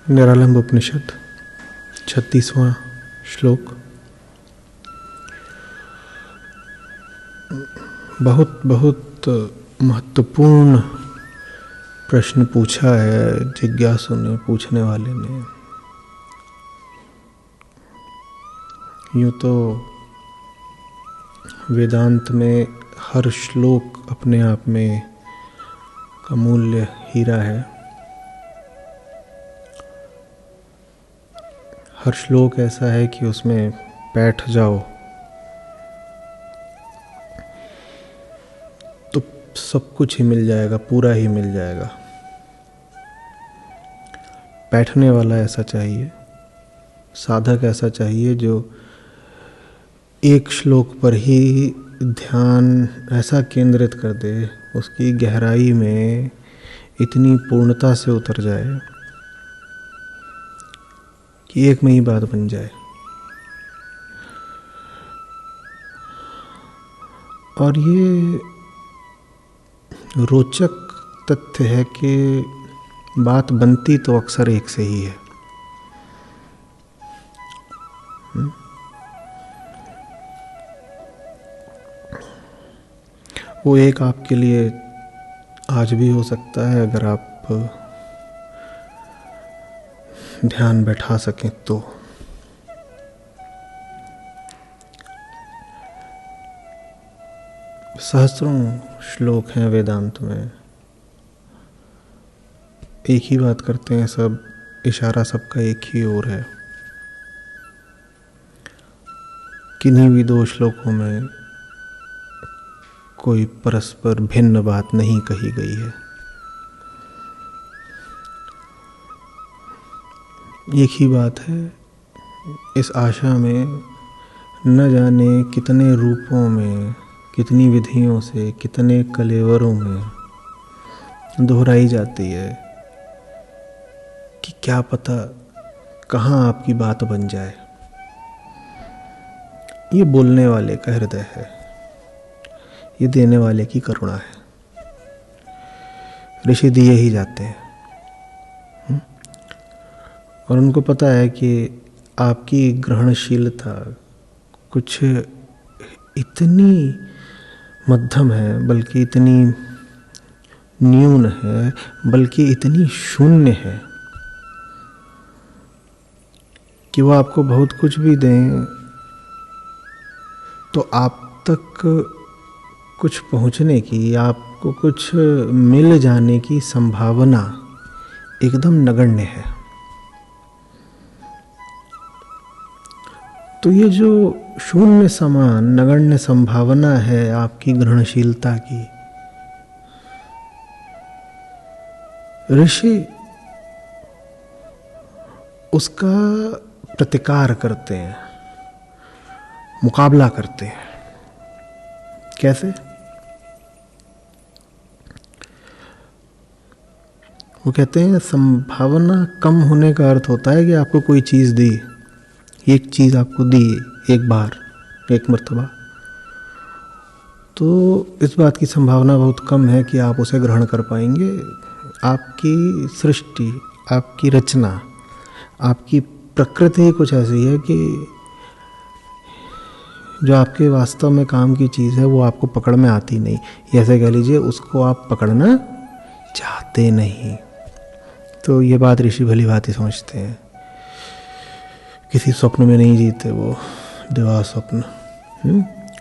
निरालंब उपनिषद 36वां श्लोक। बहुत बहुत महत्वपूर्ण प्रश्न पूछा है जिज्ञासु ने, पूछने वाले ने। यूँ तो वेदांत में हर श्लोक अपने आप में अमूल्य हीरा है। हर श्लोक ऐसा है कि उसमें बैठ जाओ तो सब कुछ ही मिल जाएगा, पूरा ही मिल जाएगा। बैठने वाला ऐसा चाहिए, साधक ऐसा चाहिए जो एक श्लोक पर ही ध्यान ऐसा केंद्रित कर दे, उसकी गहराई में इतनी पूर्णता से उतर जाए कि एक में ही बात बन जाए। और ये रोचक तथ्य है कि बात बनती तो अक्सर एक से ही है। वो एक आपके लिए आज भी हो सकता है अगर आप ध्यान बैठा सकें तो। सहस्त्रों श्लोक हैं वेदांत में, एक ही बात करते हैं सब, इशारा सबका एक ही ओर है। किन्हीं भी दो श्लोकों में कोई परस्पर भिन्न बात नहीं कही गई है। एक ही बात है, इस आशा में न जाने कितने रूपों में, कितनी विधियों से, कितने कलेवरों में दोहराई जाती है कि क्या पता कहाँ आपकी बात बन जाए। ये बोलने वाले का हृदय है, ये देने वाले की करुणा है। ऋषि दिए ही जाते हैं और उनको पता है कि आपकी ग्रहणशीलता कुछ इतनी मध्यम है, बल्कि इतनी न्यून है, बल्कि इतनी शून्य है कि वो आपको बहुत कुछ भी दें तो आप तक कुछ पहुंचने की, आपको कुछ मिल जाने की संभावना एकदम नगण्य है। तो ये जो शून्य समान नगण्य संभावना है आपकी ग्रहणशीलता की, ऋषि उसका प्रतिकार करते हैं, मुकाबला करते हैं। कैसे? वो कहते हैं संभावना कम होने का अर्थ होता है कि आपको कोई चीज दी, एक चीज आपको दी एक बार, एक मर्तबा, तो इस बात की संभावना बहुत कम है कि आप उसे ग्रहण कर पाएंगे। आपकी सृष्टि, आपकी रचना, आपकी प्रकृति कुछ ऐसी है कि जो आपके वास्तव में काम की चीज़ है वो आपको पकड़ में आती नहीं, ऐसे कह लीजिए उसको आप पकड़ना चाहते नहीं। तो ये बात ऋषि भली भांति समझते हैं। किसी स्वप्न में नहीं जीते वो, दिवा स्वप्न,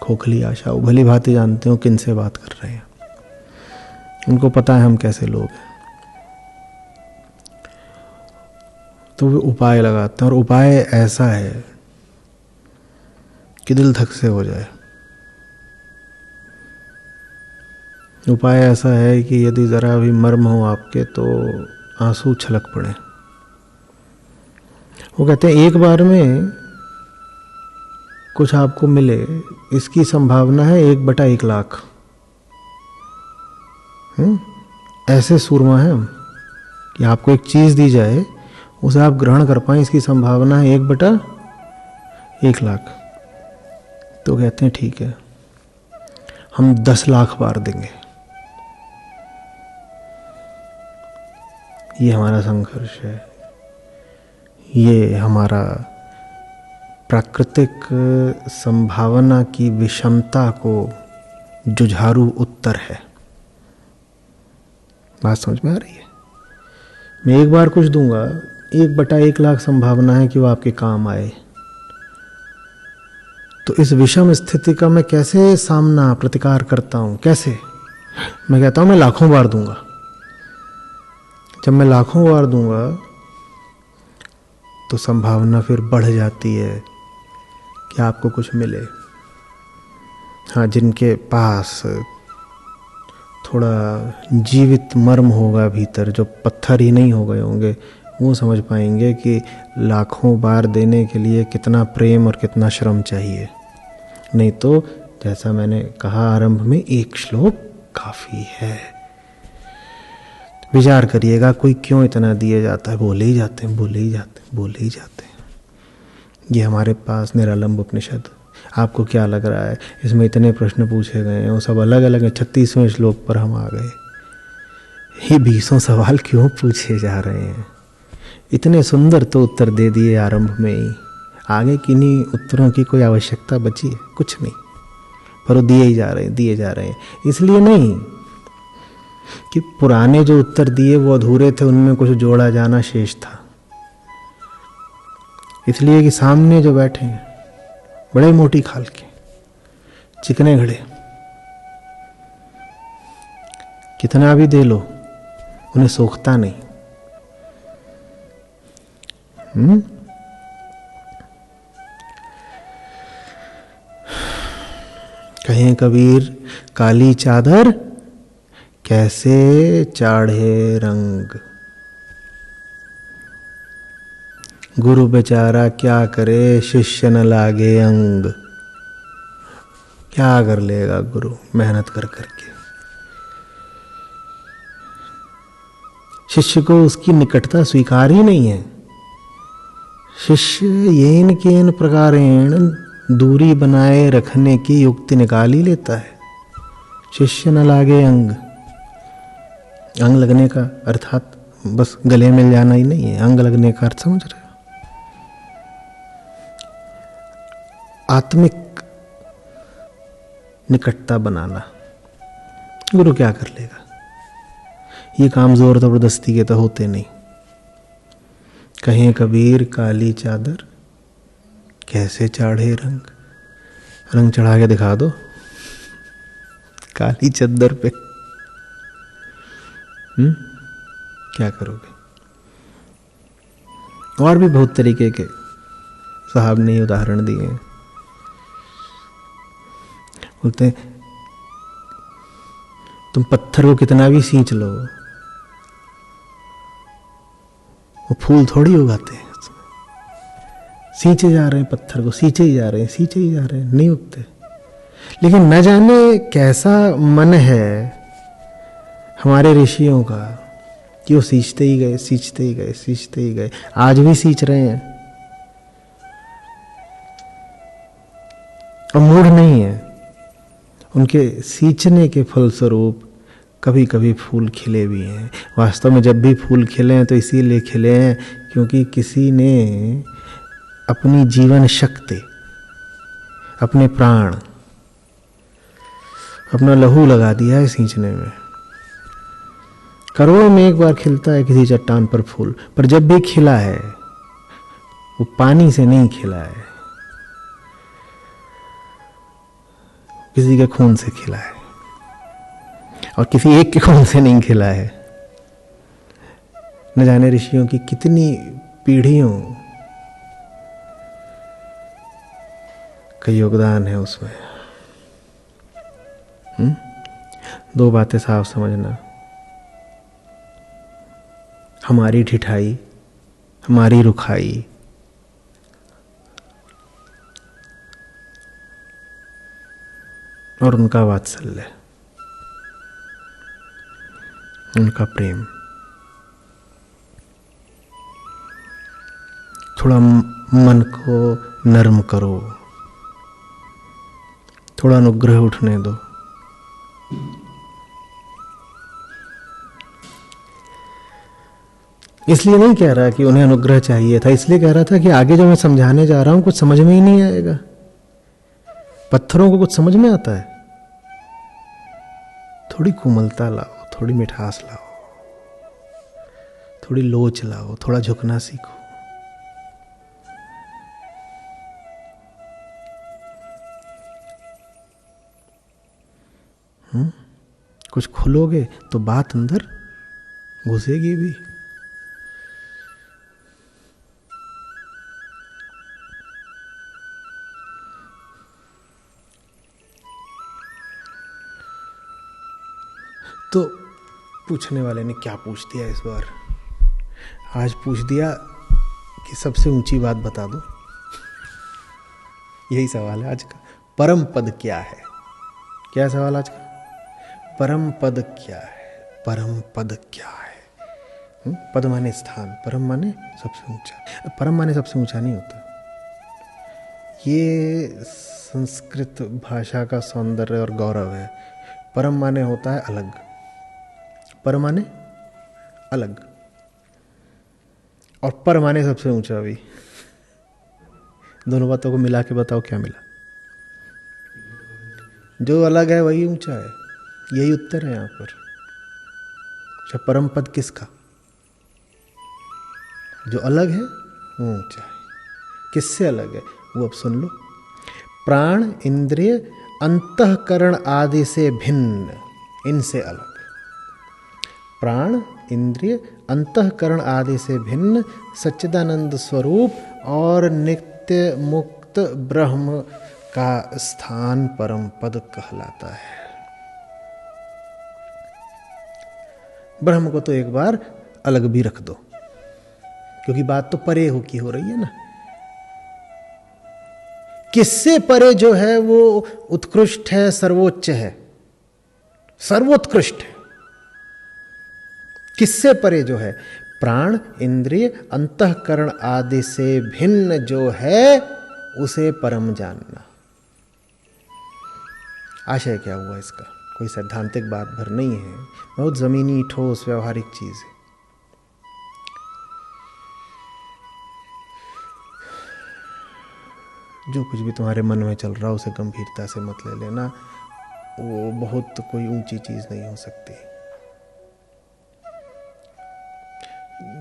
खोखली आशा, वो भली भांति जानते हो किन से बात कर रहे हैं। उनको पता है हम कैसे लोग हैं। तो वो उपाय लगाते हैं और उपाय ऐसा है कि दिल धक से हो जाए। उपाय ऐसा है कि यदि जरा भी मर्म हो आपके तो आंसू छलक पड़े। वो कहते हैं एक बार में कुछ आपको मिले, इसकी संभावना है 1/1,00,000। ऐसे सूरमा है हम कि आपको एक चीज दी जाए, उसे आप ग्रहण कर पाए, इसकी संभावना है 1/1,00,000। तो कहते हैं ठीक है, हम 10 लाख बार देंगे। ये हमारा संघर्ष है। ये हमारा प्राकृतिक संभावना की विषमता को जुझारू उत्तर है। बात समझ में आ रही है? मैं एक बार कुछ दूंगा, 1/1,00,000 संभावना है कि वो आपके काम आए। तो इस विषम स्थिति का मैं कैसे सामना प्रतिकार करता हूं? कैसे? मैं कहता हूं मैं लाखों बार दूंगा। जब मैं लाखों बार दूंगा तो संभावना फिर बढ़ जाती है कि आपको कुछ मिले। हाँ, जिनके पास थोड़ा जीवित मर्म होगा भीतर, जो पत्थर ही नहीं हो गए होंगे, वो समझ पाएंगे कि लाखों बार देने के लिए कितना प्रेम और कितना श्रम चाहिए। नहीं तो जैसा मैंने कहा आरंभ में, एक श्लोक काफी है। विचार करिएगा, कोई क्यों इतना दिए जाता है? बोले ही जाते हैं, बोले ही जाते हैं, बोले ही जाते हैं। ये हमारे पास निरालंब उपनिषद। आपको क्या लग रहा है इसमें इतने प्रश्न पूछे गए हैं, वो सब अलग अलग है। 36वें श्लोक पर हम आ गए। ये 20 सवाल क्यों पूछे जा रहे हैं? इतने सुंदर तो उत्तर दे दिए आरंभ में ही। आगे किन्हीं उत्तरों की कोई आवश्यकता बची है? कुछ नहीं। पर वो दिए ही जा रहे हैं, दिए जा रहे हैं। इसलिए नहीं कि पुराने जो उत्तर दिए वो अधूरे थे, उनमें कुछ जोड़ा जाना शेष था। इसलिए कि सामने जो बैठे हैं बड़े मोटी खाल के, चिकने घड़े, कितना भी दे लो उन्हें सोखता नहीं। कहें कबीर, काली चादर कैसे चाढ़े रंग, गुरु बेचारा क्या करे शिष्य न लागे अंग। क्या कर लेगा गुरु मेहनत कर करके? शिष्य को उसकी निकटता स्वीकार ही नहीं है। शिष्य येन केन प्रकारेण दूरी बनाए रखने की युक्ति निकाल ही लेता है। शिष्य न लागे अंग, अंग लगने का अर्थात बस गले मिल जाना ही नहीं है। अंग लगने का अर्थ समझ रहे हो? आत्मिक निकटता बनाना। गुरु क्या कर लेगा? ये काम जोर जबरदस्ती के तो होते नहीं। कहें कबीर, काली चादर कैसे चाढ़े रंग। रंग चढ़ा के दिखा दो काली चादर पे। क्या करोगे? और भी बहुत तरीके के साहब ने उदाहरण दिए हैं। बोलते हैं तुम पत्थर को कितना भी सींच लो, वो फूल थोड़ी उगाते हैं। सींचे जा रहे हैं पत्थर को, सींचे ही जा रहे हैं, सींचे ही जा रहे हैं, नहीं उगते। लेकिन न जाने कैसा मन है हमारे ऋषियों का कि वो सींचते ही गए, सींचते ही गए, सींचते ही गए। आज भी सींच रहे हैं और मूढ़ नहीं है। उनके सींचने के फलस्वरूप कभी कभी फूल खिले भी हैं। वास्तव में जब भी फूल खिले हैं तो इसीलिए खिले हैं क्योंकि किसी ने अपनी जीवन शक्ति, अपने प्राण, अपना लहू लगा दिया है सींचने में। करोड़ों में एक बार खिलता है किसी चट्टान पर फूल, पर जब भी खिला है वो पानी से नहीं खिला है, किसी के खून से खिला है। और किसी एक के खून से नहीं खिला है। न जाने ऋषियों की कितनी पीढ़ियों का योगदान है उसमें। दो बातें साफ समझना, हमारी ठिठाई, हमारी रुखाई, और उनका वात्सल्य, उनका प्रेम। थोड़ा मन को नर्म करो, थोड़ा अनुग्रह उठने दो। इसलिए नहीं कह रहा कि उन्हें अनुग्रह चाहिए था, इसलिए कह रहा था कि आगे जो मैं समझाने जा रहा हूं कुछ समझ में ही नहीं आएगा। पत्थरों को कुछ समझ में आता है? थोड़ी कोमलता लाओ, थोड़ी मिठास लाओ, थोड़ी लोच लाओ, थोड़ा झुकना सीखो। कुछ खुलोगे तो बात अंदर घुसेगी भी। तो पूछने वाले ने क्या पूछ दिया इस बार? आज पूछ दिया कि सबसे ऊंची बात बता दो। यही सवाल है आज का। परम पद क्या है? क्या सवाल आज का? परम पद क्या है? परम पद क्या है? पद माने स्थान, परम माने सबसे ऊंचा। परम माने सबसे ऊंचा नहीं होता। ये संस्कृत भाषा का सौंदर्य और गौरव है। परम माने होता है अलग, पर माने अलग, और पर माने सबसे ऊंचा भी। दोनों बातों को मिला के बताओ क्या मिला? जो अलग है वही ऊंचा है। यही उत्तर है यहां पर। अच्छा, परम पद किसका? जो अलग है वो ऊंचा है। किससे अलग है वो अब सुन लो। प्राण, इंद्रिय, अंतःकरण आदि से भिन्न, इनसे अलग। प्राण, इंद्रिय, अंतःकरण आदि से भिन्न सच्चिदानंद स्वरूप और नित्य मुक्त ब्रह्म का स्थान परम पद कहलाता है। ब्रह्म को तो एक बार अलग भी रख दो, क्योंकि बात तो परे हो की हो रही है ना। किससे परे जो है वो उत्कृष्ट है, सर्वोच्च है, सर्वोत्कृष्ट है। किससे परे जो है? प्राण, इंद्रिय, अंतःकरण आदि से भिन्न जो है उसे परम जानना। आशय क्या हुआ इसका? कोई सैद्धांतिक बात भर नहीं है, बहुत जमीनी ठोस व्यवहारिक चीज है। जो कुछ भी तुम्हारे मन में चल रहा उसे गंभीरता से मत ले लेना। वो बहुत कोई ऊंची चीज नहीं हो सकती।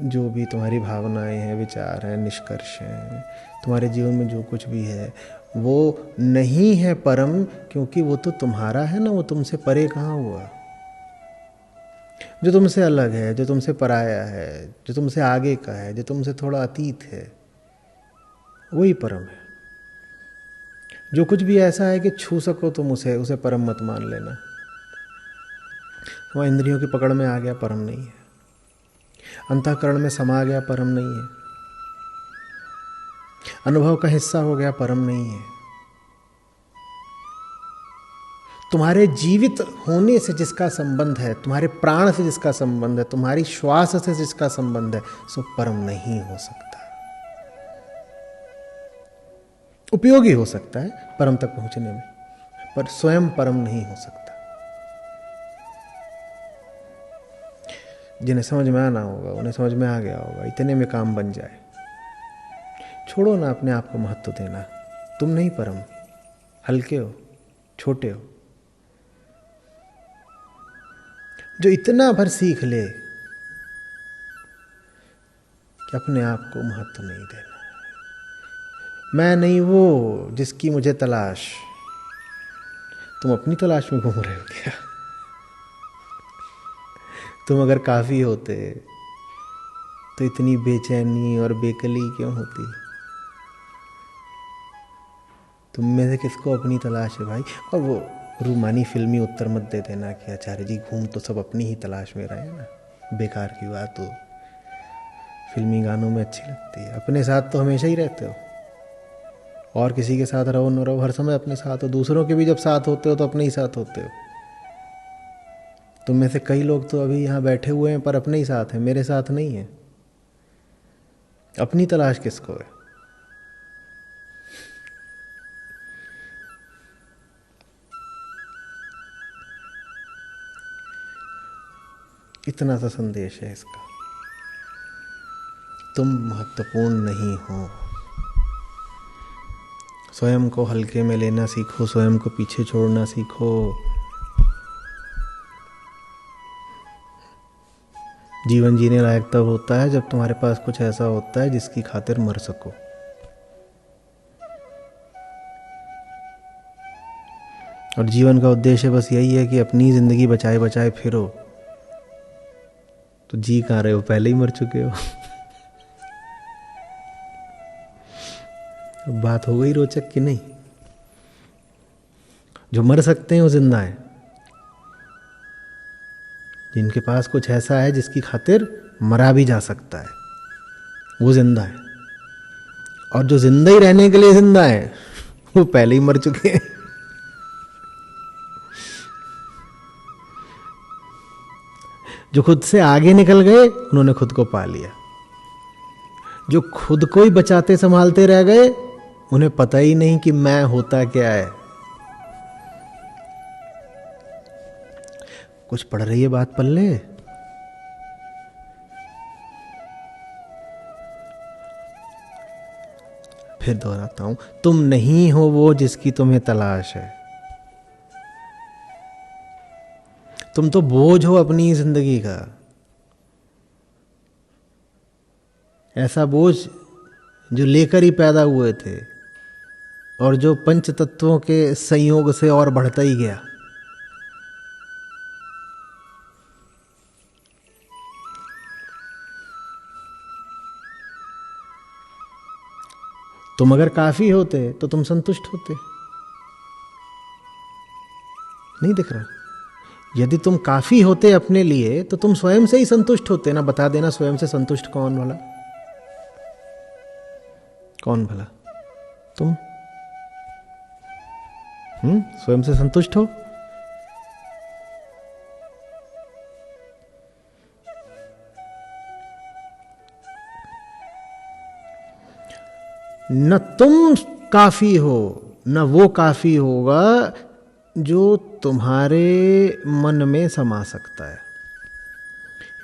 जो भी तुम्हारी भावनाएं हैं, विचार हैं, निष्कर्ष हैं, तुम्हारे जीवन में जो कुछ भी है वो नहीं है परम, क्योंकि वो तो तुम्हारा है ना। वो तुमसे परे कहाँ हुआ? जो तुमसे अलग है, जो तुमसे पराया है, जो तुमसे आगे का है, जो तुमसे थोड़ा अतीत है, वही परम है। जो कुछ भी ऐसा है कि छू सको तुम उसे परम मत मान लेना। वह इंद्रियों की पकड़ में आ गया, परम नहीं है। अंतःकरण में समा गया, परम नहीं है। अनुभव का हिस्सा हो गया, परम नहीं है। तुम्हारे जीवित होने से जिसका संबंध है, तुम्हारे प्राण से जिसका संबंध है, तुम्हारी श्वास से जिसका संबंध है, सो परम नहीं हो सकता। उपयोगी हो सकता है परम तक पहुंचने में, पर स्वयं परम नहीं हो सकता। जिन्हें समझ में आना होगा उन्हें समझ में आ गया होगा, इतने में काम बन जाए। छोड़ो ना अपने आप को महत्व देना। तुम नहीं परम, हल्के हो, छोटे हो। जो इतना भर सीख ले कि अपने आप को महत्व नहीं देना। मैं नहीं वो जिसकी मुझे तलाश। तुम अपनी तलाश में घूम रहे हो क्या? तुम अगर काफी होते तो इतनी बेचैनी और बेकली क्यों होती? तुम में से किसको अपनी तलाश है भाई? और वो रूमानी फिल्मी उत्तर मत दे देना कि आचार्य जी घूम तो सब अपनी ही तलाश में रहे हैं ना। बेकार की बात हो। फिल्मी गानों में अच्छी लगती है। अपने साथ तो हमेशा ही रहते हो, और किसी के साथ रहो न रहो हर समय अपने साथ हो। दूसरों के भी जब साथ होते हो तो अपने ही साथ होते हो। तुम में से कई लोग तो अभी यहाँ बैठे हुए हैं पर अपने ही साथ हैं, मेरे साथ नहीं है। अपनी तलाश किसको है? इतना सा संदेश है इसका। तुम महत्वपूर्ण नहीं हो। स्वयं को हल्के में लेना सीखो, स्वयं को पीछे छोड़ना सीखो। जीवन जीने लायक तब होता है जब तुम्हारे पास कुछ ऐसा होता है जिसकी खातिर मर सको। और जीवन का उद्देश्य बस यही है कि अपनी जिंदगी बचाए बचाए फिरो। तो जी कहाँ रहे हो, पहले ही मर चुके हो। बात हो गई रोचक कि नहीं? जो मर सकते हैं वो जिंदा है, जिनके पास कुछ ऐसा है जिसकी खातिर मरा भी जा सकता है, वो जिंदा है। और जो जिंदा ही रहने के लिए जिंदा है वो पहले ही मर चुके हैं। जो खुद से आगे निकल गए उन्होंने खुद को पा लिया। जो खुद को ही बचाते संभालते रह गए उन्हें पता ही नहीं कि मैं होता क्या है। कुछ पड़ रही है बात पल्ले? फिर दोहराता हूं, तुम नहीं हो वो जिसकी तुम्हें तलाश है। तुम तो बोझ हो अपनी जिंदगी का, ऐसा बोझ जो लेकर ही पैदा हुए थे और जो पंच तत्वों के संयोग से और बढ़ता ही गया। तुम अगर काफी होते तो तुम संतुष्ट होते। नहीं दिख रहा? यदि तुम काफी होते अपने लिए तो तुम स्वयं से ही संतुष्ट होते ना। बता देना स्वयं से संतुष्ट कौन वाला? कौन भला? तुम स्वयं से संतुष्ट हो? न तुम काफी हो न वो काफी होगा जो तुम्हारे मन में समा सकता है।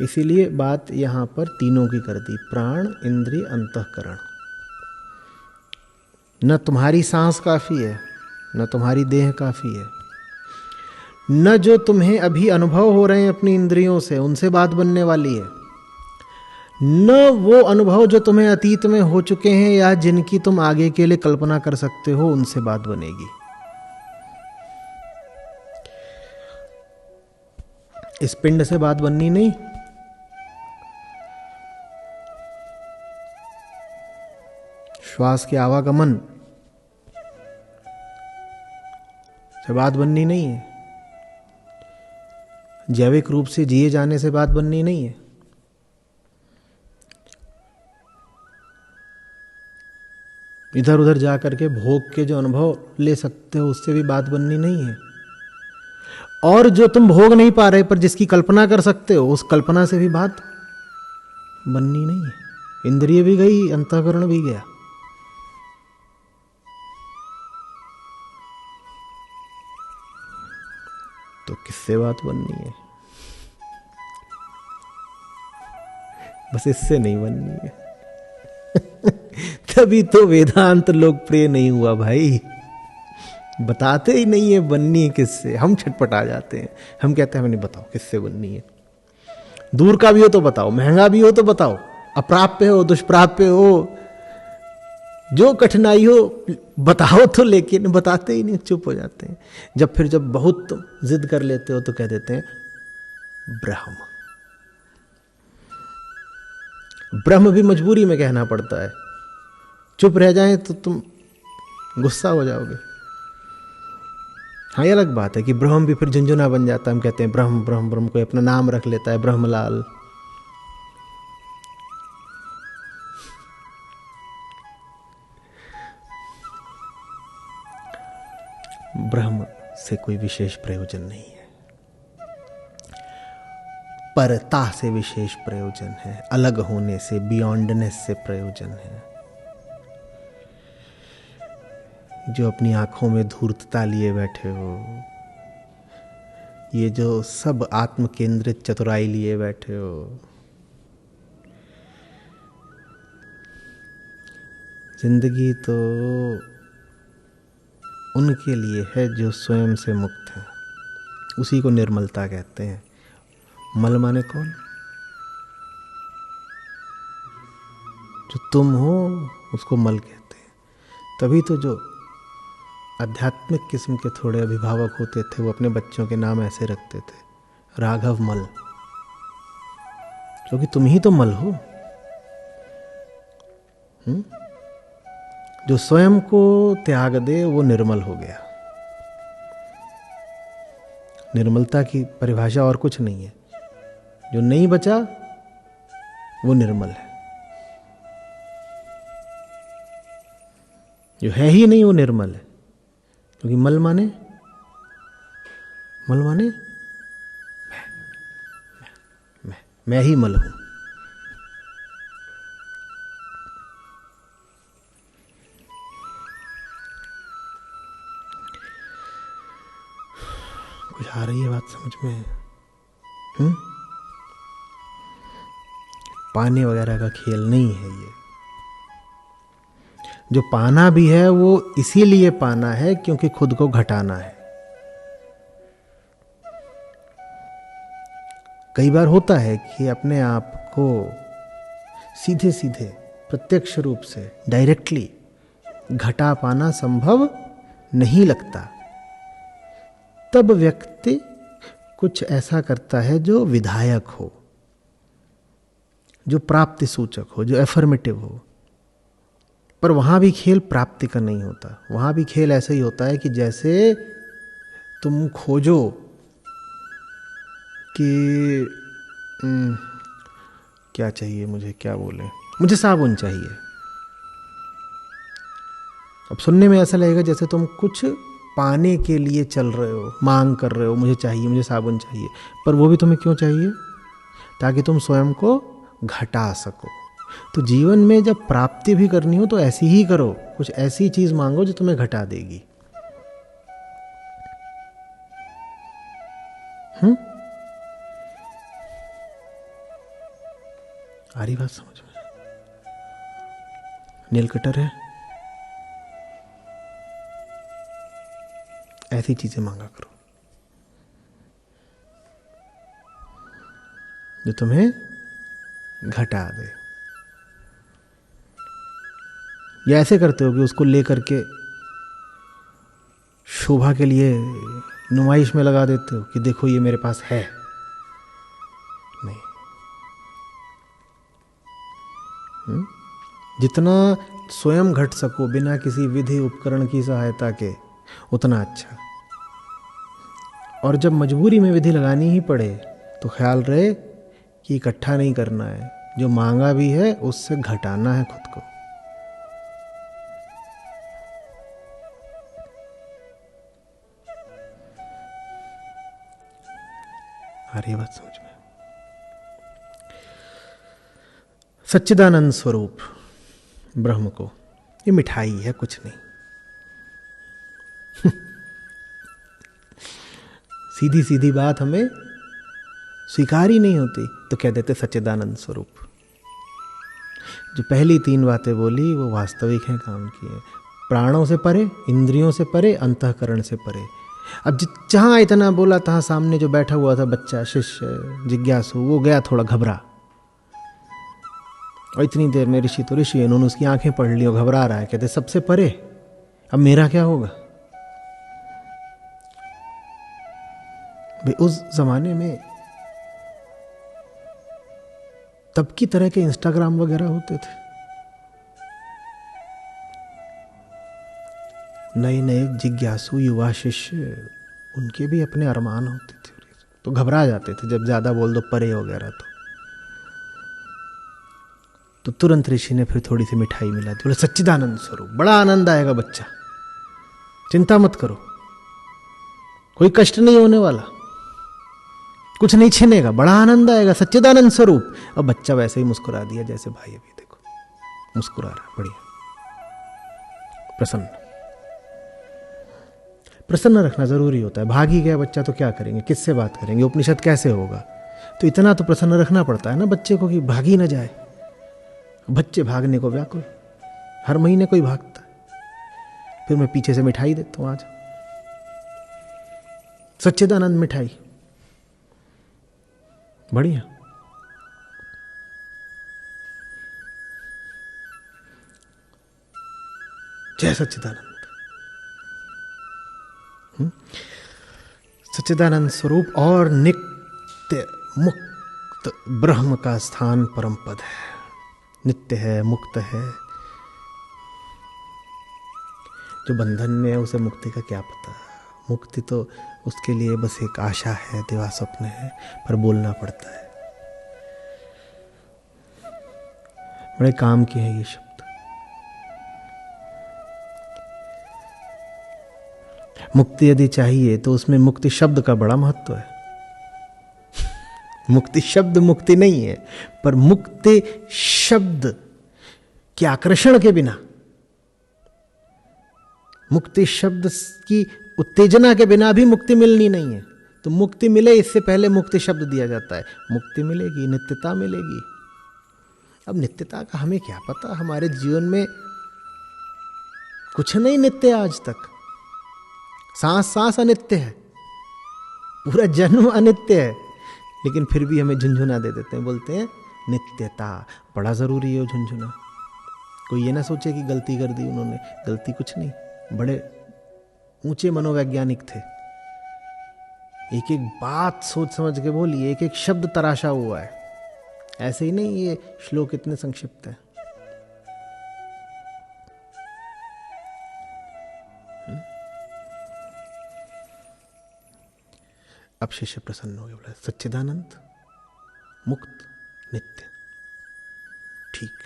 इसीलिए बात यहां पर तीनों की कर दी, प्राण, इंद्रिय, अंतःकरण। न तुम्हारी सांस काफी है, न तुम्हारी देह काफी है, न जो तुम्हें अभी अनुभव हो रहे हैं अपनी इंद्रियों से उनसे बात बनने वाली है, न वो अनुभव जो तुम्हें अतीत में हो चुके हैं या जिनकी तुम आगे के लिए कल्पना कर सकते हो उनसे बात बनेगी। इस पिंड से बात बननी नहीं। श्वास के आवागमन से बात बननी नहीं है। जैविक रूप से जिए जाने से बात बननी नहीं है। इधर उधर जा करके भोग के जो अनुभव ले सकते हो उससे भी बात बननी नहीं है। और जो तुम भोग नहीं पा रहे पर जिसकी कल्पना कर सकते हो उस कल्पना से भी बात बननी नहीं है। इंद्रिय भी गई, अंतःकरण भी गया। तो किससे बात बननी है? बस इससे नहीं बननी है। तभी तो वेदांत लोकप्रिय नहीं हुआ भाई। बताते ही नहीं है बननी है किससे। हम छटपटा जाते हैं, हम कहते हैं हमें नहीं बताओ किससे बननी है। दूर का भी हो तो बताओ, महंगा भी हो तो बताओ, अप्राप्य हो दुष्प्राप्य हो, जो कठिनाई हो बताओ तो, लेकिन बताते ही नहीं, चुप हो जाते हैं। जब बहुत जिद कर लेते हो तो कह देते हैं ब्रह्म। ब्रह्म भी मजबूरी में कहना पड़ता है। चुप रह जाए तो तुम गुस्सा हो जाओगे। हाँ, ये अलग बात है कि ब्रह्म भी फिर झुंझुना बन जाता है। हम कहते हैं ब्रह्म ब्रह्म ब्रह्म, कोई अपना नाम रख लेता है ब्रह्मलाल। ब्रह्म से कोई विशेष प्रयोजन नहीं है, परता से विशेष प्रयोजन है, अलग होने से, बियॉन्डनेस से प्रयोजन है। जो अपनी आंखों में धूर्तता लिए बैठे हो, ये जो सब आत्म केंद्रित चतुराई लिए बैठे हो, जिंदगी तो उनके लिए है जो स्वयं से मुक्त है, उसी को निर्मलता कहते हैं। मल माने कौन? जो तुम हो उसको मल कहते हैं। तभी तो जो आध्यात्मिक किस्म के थोड़े अभिभावक होते थे वो अपने बच्चों के नाम ऐसे रखते थे, राघव मल, क्योंकि तुम ही तो मल हो। जो स्वयं को त्याग दे वो निर्मल हो गया। निर्मलता की परिभाषा और कुछ नहीं है। जो नहीं बचा वो निर्मल है, जो है ही नहीं वो निर्मल है। क्योंकि मल माने मैं ही मल हूं। कुछ आ रही है बात समझ में? पाने वगैरह का खेल नहीं है ये। जो पाना भी है वो इसीलिए पाना है क्योंकि खुद को घटाना है। कई बार होता है कि अपने आप को सीधे सीधे प्रत्यक्ष रूप से डायरेक्टली घटा पाना संभव नहीं लगता। तब व्यक्ति कुछ ऐसा करता है जो विधायक हो, जो प्राप्ति सूचक हो, जो एफर्मेटिव हो। पर वहां भी खेल प्राप्ति का नहीं होता। वहां भी खेल ऐसे ही होता है कि जैसे तुम खोजो कि क्या चाहिए मुझे, क्या बोले, मुझे साबुन चाहिए। अब सुनने में ऐसा लगेगा जैसे तुम कुछ पाने के लिए चल रहे हो, मांग कर रहे हो, मुझे चाहिए, मुझे साबुन चाहिए। पर वो भी तुम्हें क्यों चाहिए? ताकि तुम स्वयं को घटा सको। तो जीवन में जब प्राप्ति भी करनी हो तो ऐसी ही करो, कुछ ऐसी चीज मांगो जो तुम्हें घटा देगी। आ रही बात समझ में? नील कटर है, ऐसी चीजें मांगा करो जो तुम्हें घटा दे। या ऐसे करते हो कि उसको लेकर के शोभा के लिए नुमाइश में लगा देते हो कि देखो ये मेरे पास है। नहीं, जितना स्वयं घट सको बिना किसी विधि उपकरण की सहायता के उतना अच्छा। और जब मजबूरी में विधि लगानी ही पड़े तो ख्याल रहे कि इकट्ठा नहीं करना है, जो मांगा भी है उससे घटाना है खुद को। आ रही बात समझ में? सच्चिदानंद स्वरूप ब्रह्म को ये मिठाई है, कुछ नहीं। सीधी सीधी बात हमें स्वीकार ही नहीं होती तो कह देते सच्चिदानंद स्वरूप। जो पहली 3 बातें बोली वो वास्तविक हैं, काम की है। प्राणों से परे, इंद्रियों से परे, अंतःकरण से परे। अब जहां इतना बोला तहां सामने जो बैठा हुआ था बच्चा, शिष्य, जिज्ञासु, वो गया थोड़ा घबरा। और इतनी देर में ऋषि तो ऋषि, इन्होंने उसकी आंखें पढ़ ली और घबरा रहा है। कहते सबसे परे, अब मेरा क्या होगा? भाई उस जमाने में तब की तरह के इंस्टाग्राम वगैरह होते थे। नए नए जिज्ञासु युवा शिष्य, उनके भी अपने अरमान होते थे, तो घबरा जाते थे जब ज्यादा बोल दो परे वगैरह। तो तुरंत ऋषि ने फिर थोड़ी सी मिठाई मिला दी, बोले सच्चिदानंद स्वरूप, बड़ा आनंद आएगा बच्चा, चिंता मत करो, कोई कष्ट नहीं होने वाला, कुछ नहीं छिनेगा, बड़ा आनंद आएगा, सच्चिदानंद स्वरूप। अब बच्चा वैसे ही मुस्कुरा दिया जैसे भाई अभी देखो मुस्कुरा रहा, बढ़िया, प्रसन्न। प्रसन्न रखना जरूरी होता है। भाग ही गया बच्चा तो क्या करेंगे, किससे बात करेंगे, उपनिषद कैसे होगा? तो इतना तो प्रसन्न रखना पड़ता है ना बच्चे को कि भाग ही ना जाए। बच्चे भागने को व्याकुल, हर महीने कोई भागता है, फिर मैं पीछे से मिठाई देता हूं, आज सच्चिदानंद मिठाई, बढ़िया। जय सच्चिदानंद। सच्चिदानंद स्वरूप और नित्य मुक्त ब्रह्म का स्थान परम पद है, नित्य है, मुक्त है। जो बंधन में है उसे मुक्ति का क्या पता। मुक्ति तो उसके लिए बस एक आशा है, दिवा स्वप्न है, पर बोलना पड़ता है। बड़े काम के हैं ये शब्द। मुक्ति यदि चाहिए तो उसमें मुक्ति शब्द का बड़ा महत्व है। मुक्ति शब्द मुक्ति नहीं है, पर मुक्ति शब्द के आकर्षण के बिना, मुक्ति शब्द की उत्तेजना के बिना भी मुक्ति मिलनी नहीं है। तो मुक्ति मिले इससे पहले मुक्ति शब्द दिया जाता है। मुक्ति मिलेगी, नित्यता मिलेगी। अब नित्यता का हमें क्या पता, हमारे जीवन में कुछ नहीं नित्य आज तक। सांस सांस अनित्य है, पूरा जन्म अनित्य है, लेकिन फिर भी हमें झुंझुना दे देते हैं, बोलते हैं नित्यता। बड़ा जरूरी है वो झुंझुना। कोई ये ना सोचे कि गलती कर दी उन्होंने, गलती कुछ नहीं, बड़े ऊंचे मनोवैज्ञानिक थे। एक एक बात सोच समझ के बोली, एक एक शब्द तराशा हुआ है। ऐसे ही नहीं ये श्लोक इतने संक्षिप्त है। अब शिष्य प्रसन्न हो गया, बोला सच्चिदानंद मुक्त नित्य, ठीक,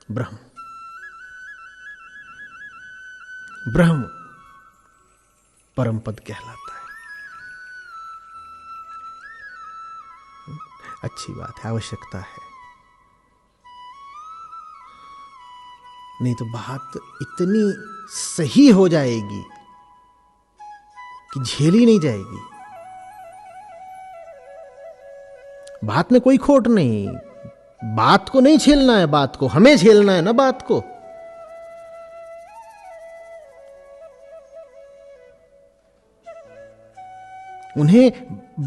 ब्रह्म, ब्रह्म परम पद कहलाता है। अच्छी बात है, आवश्यकता है। नहीं तो बात इतनी सही हो जाएगी कि झेली नहीं जाएगी। बात में कोई खोट नहीं, बात को नहीं झेलना है, बात को हमें झेलना है ना। बात को उन्हें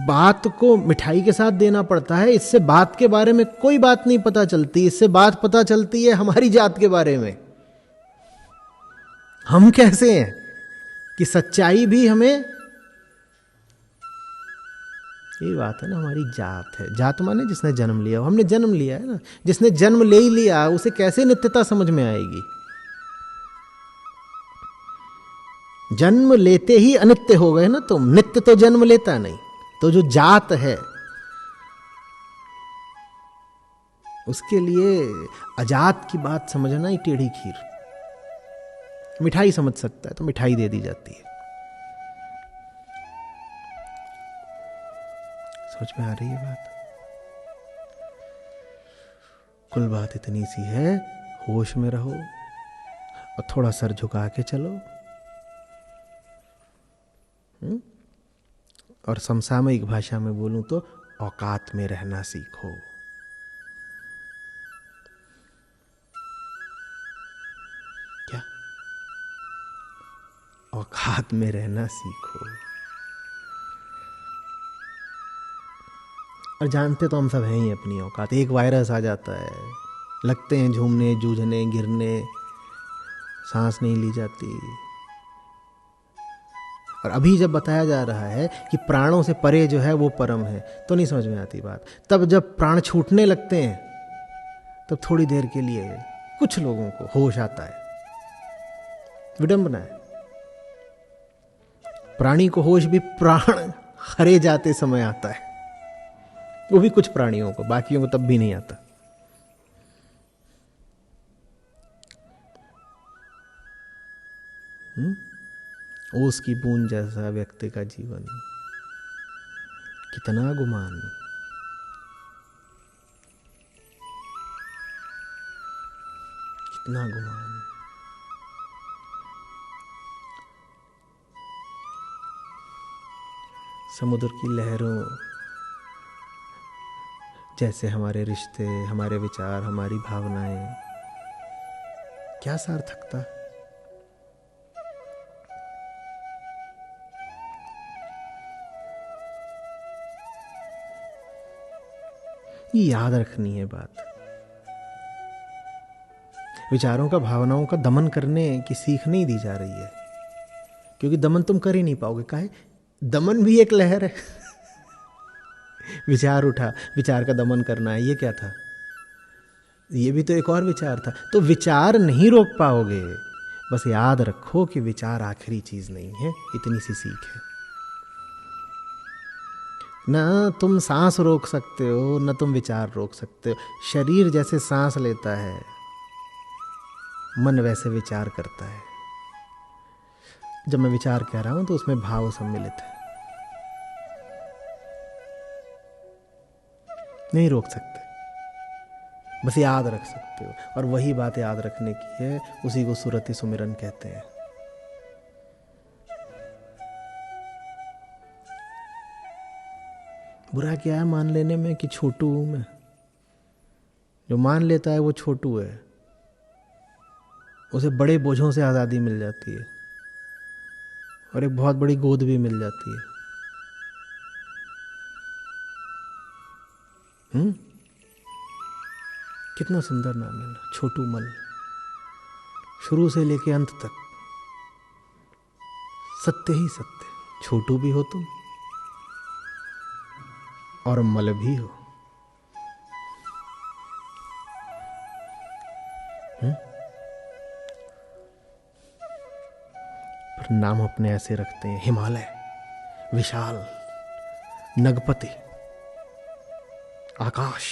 बात को मिठाई के साथ देना पड़ता है। इससे बात के बारे में कोई बात नहीं पता चलती, इससे बात पता चलती है हमारी जात के बारे में। हम कैसे हैं कि सच्चाई भी हमें, ये बात है ना, हमारी जात है। जात माने जिसने जन्म लिया, हमने जन्म लिया है ना। जिसने जन्म ले ही लिया उसे कैसे नित्यता समझ में आएगी। जन्म लेते ही अनित्य हो गए ना तुम। नित्य तो जन्म लेता नहीं। तो जो जात है उसके लिए अजात की बात समझना ही टेढ़ी खीर। मिठाई समझ सकता है तो मिठाई दे दी जाती है। समझ में आ रही है बात? कुल बात इतनी सी है, होश में रहो और थोड़ा सर झुका के चलो। और समसामयिक भाषा में बोलूं तो औकात में रहना सीखो। क्या? औकात में रहना सीखो। और जानते तो हम सब हैं ही अपनी औकात। एक वायरस आ जाता है, लगते हैं झूमने, जूझने, गिरने, सांस नहीं ली जाती। और अभी जब बताया जा रहा है कि प्राणों से परे जो है वो परम है, तो नहीं समझ में आती बात। तब जब प्राण छूटने लगते हैं तब थोड़ी देर के लिए कुछ लोगों को होश आता है। विडंबना है। प्राणी को होश भी प्राण हरे जाते समय आता है, वो भी कुछ प्राणियों को, बाकियों को तब भी नहीं आता। ओस की बूंद जैसा व्यक्ति का जीवन, कितना गुमान, कितना गुमान। समुद्र की लहरों जैसे हमारे रिश्ते, हमारे विचार, हमारी भावनाएं क्या सार्थकता? ये याद रखनी है बात। विचारों का, भावनाओं का दमन करने की सीख नहीं दी जा रही है, क्योंकि दमन तुम कर ही नहीं पाओगे। काहे? दमन भी एक लहर है। विचार उठा, विचार का दमन करना है, ये क्या था? ये भी तो एक और विचार था। तो विचार नहीं रोक पाओगे। बस याद रखो कि विचार आखिरी चीज नहीं है, इतनी सी सीख है। ना तुम सांस रोक सकते हो, ना तुम विचार रोक सकते हो। शरीर जैसे सांस लेता है, मन वैसे विचार करता है। जब मैं विचार कह रहा हूं तो उसमें भाव सम्मिलित है, नहीं रोक सकते, बस याद रख सकते हो। और वही बात याद रखने की है, उसी को सुरति सुमिरन कहते हैं। बुरा क्या है मान लेने में कि छोटू हूं मैं? जो मान लेता है वो छोटू है, उसे बड़े बोझों से आज़ादी मिल जाती है और एक बहुत बड़ी गोद भी मिल जाती है। कितना सुंदर नाम है ना, छोटू मल। शुरू से लेके अंत तक सत्य ही सत्य। छोटू भी हो तुम और मल भी हो। पर नाम अपने ऐसे रखते हैं, हिमालय, विशाल, नगपति, आकाश।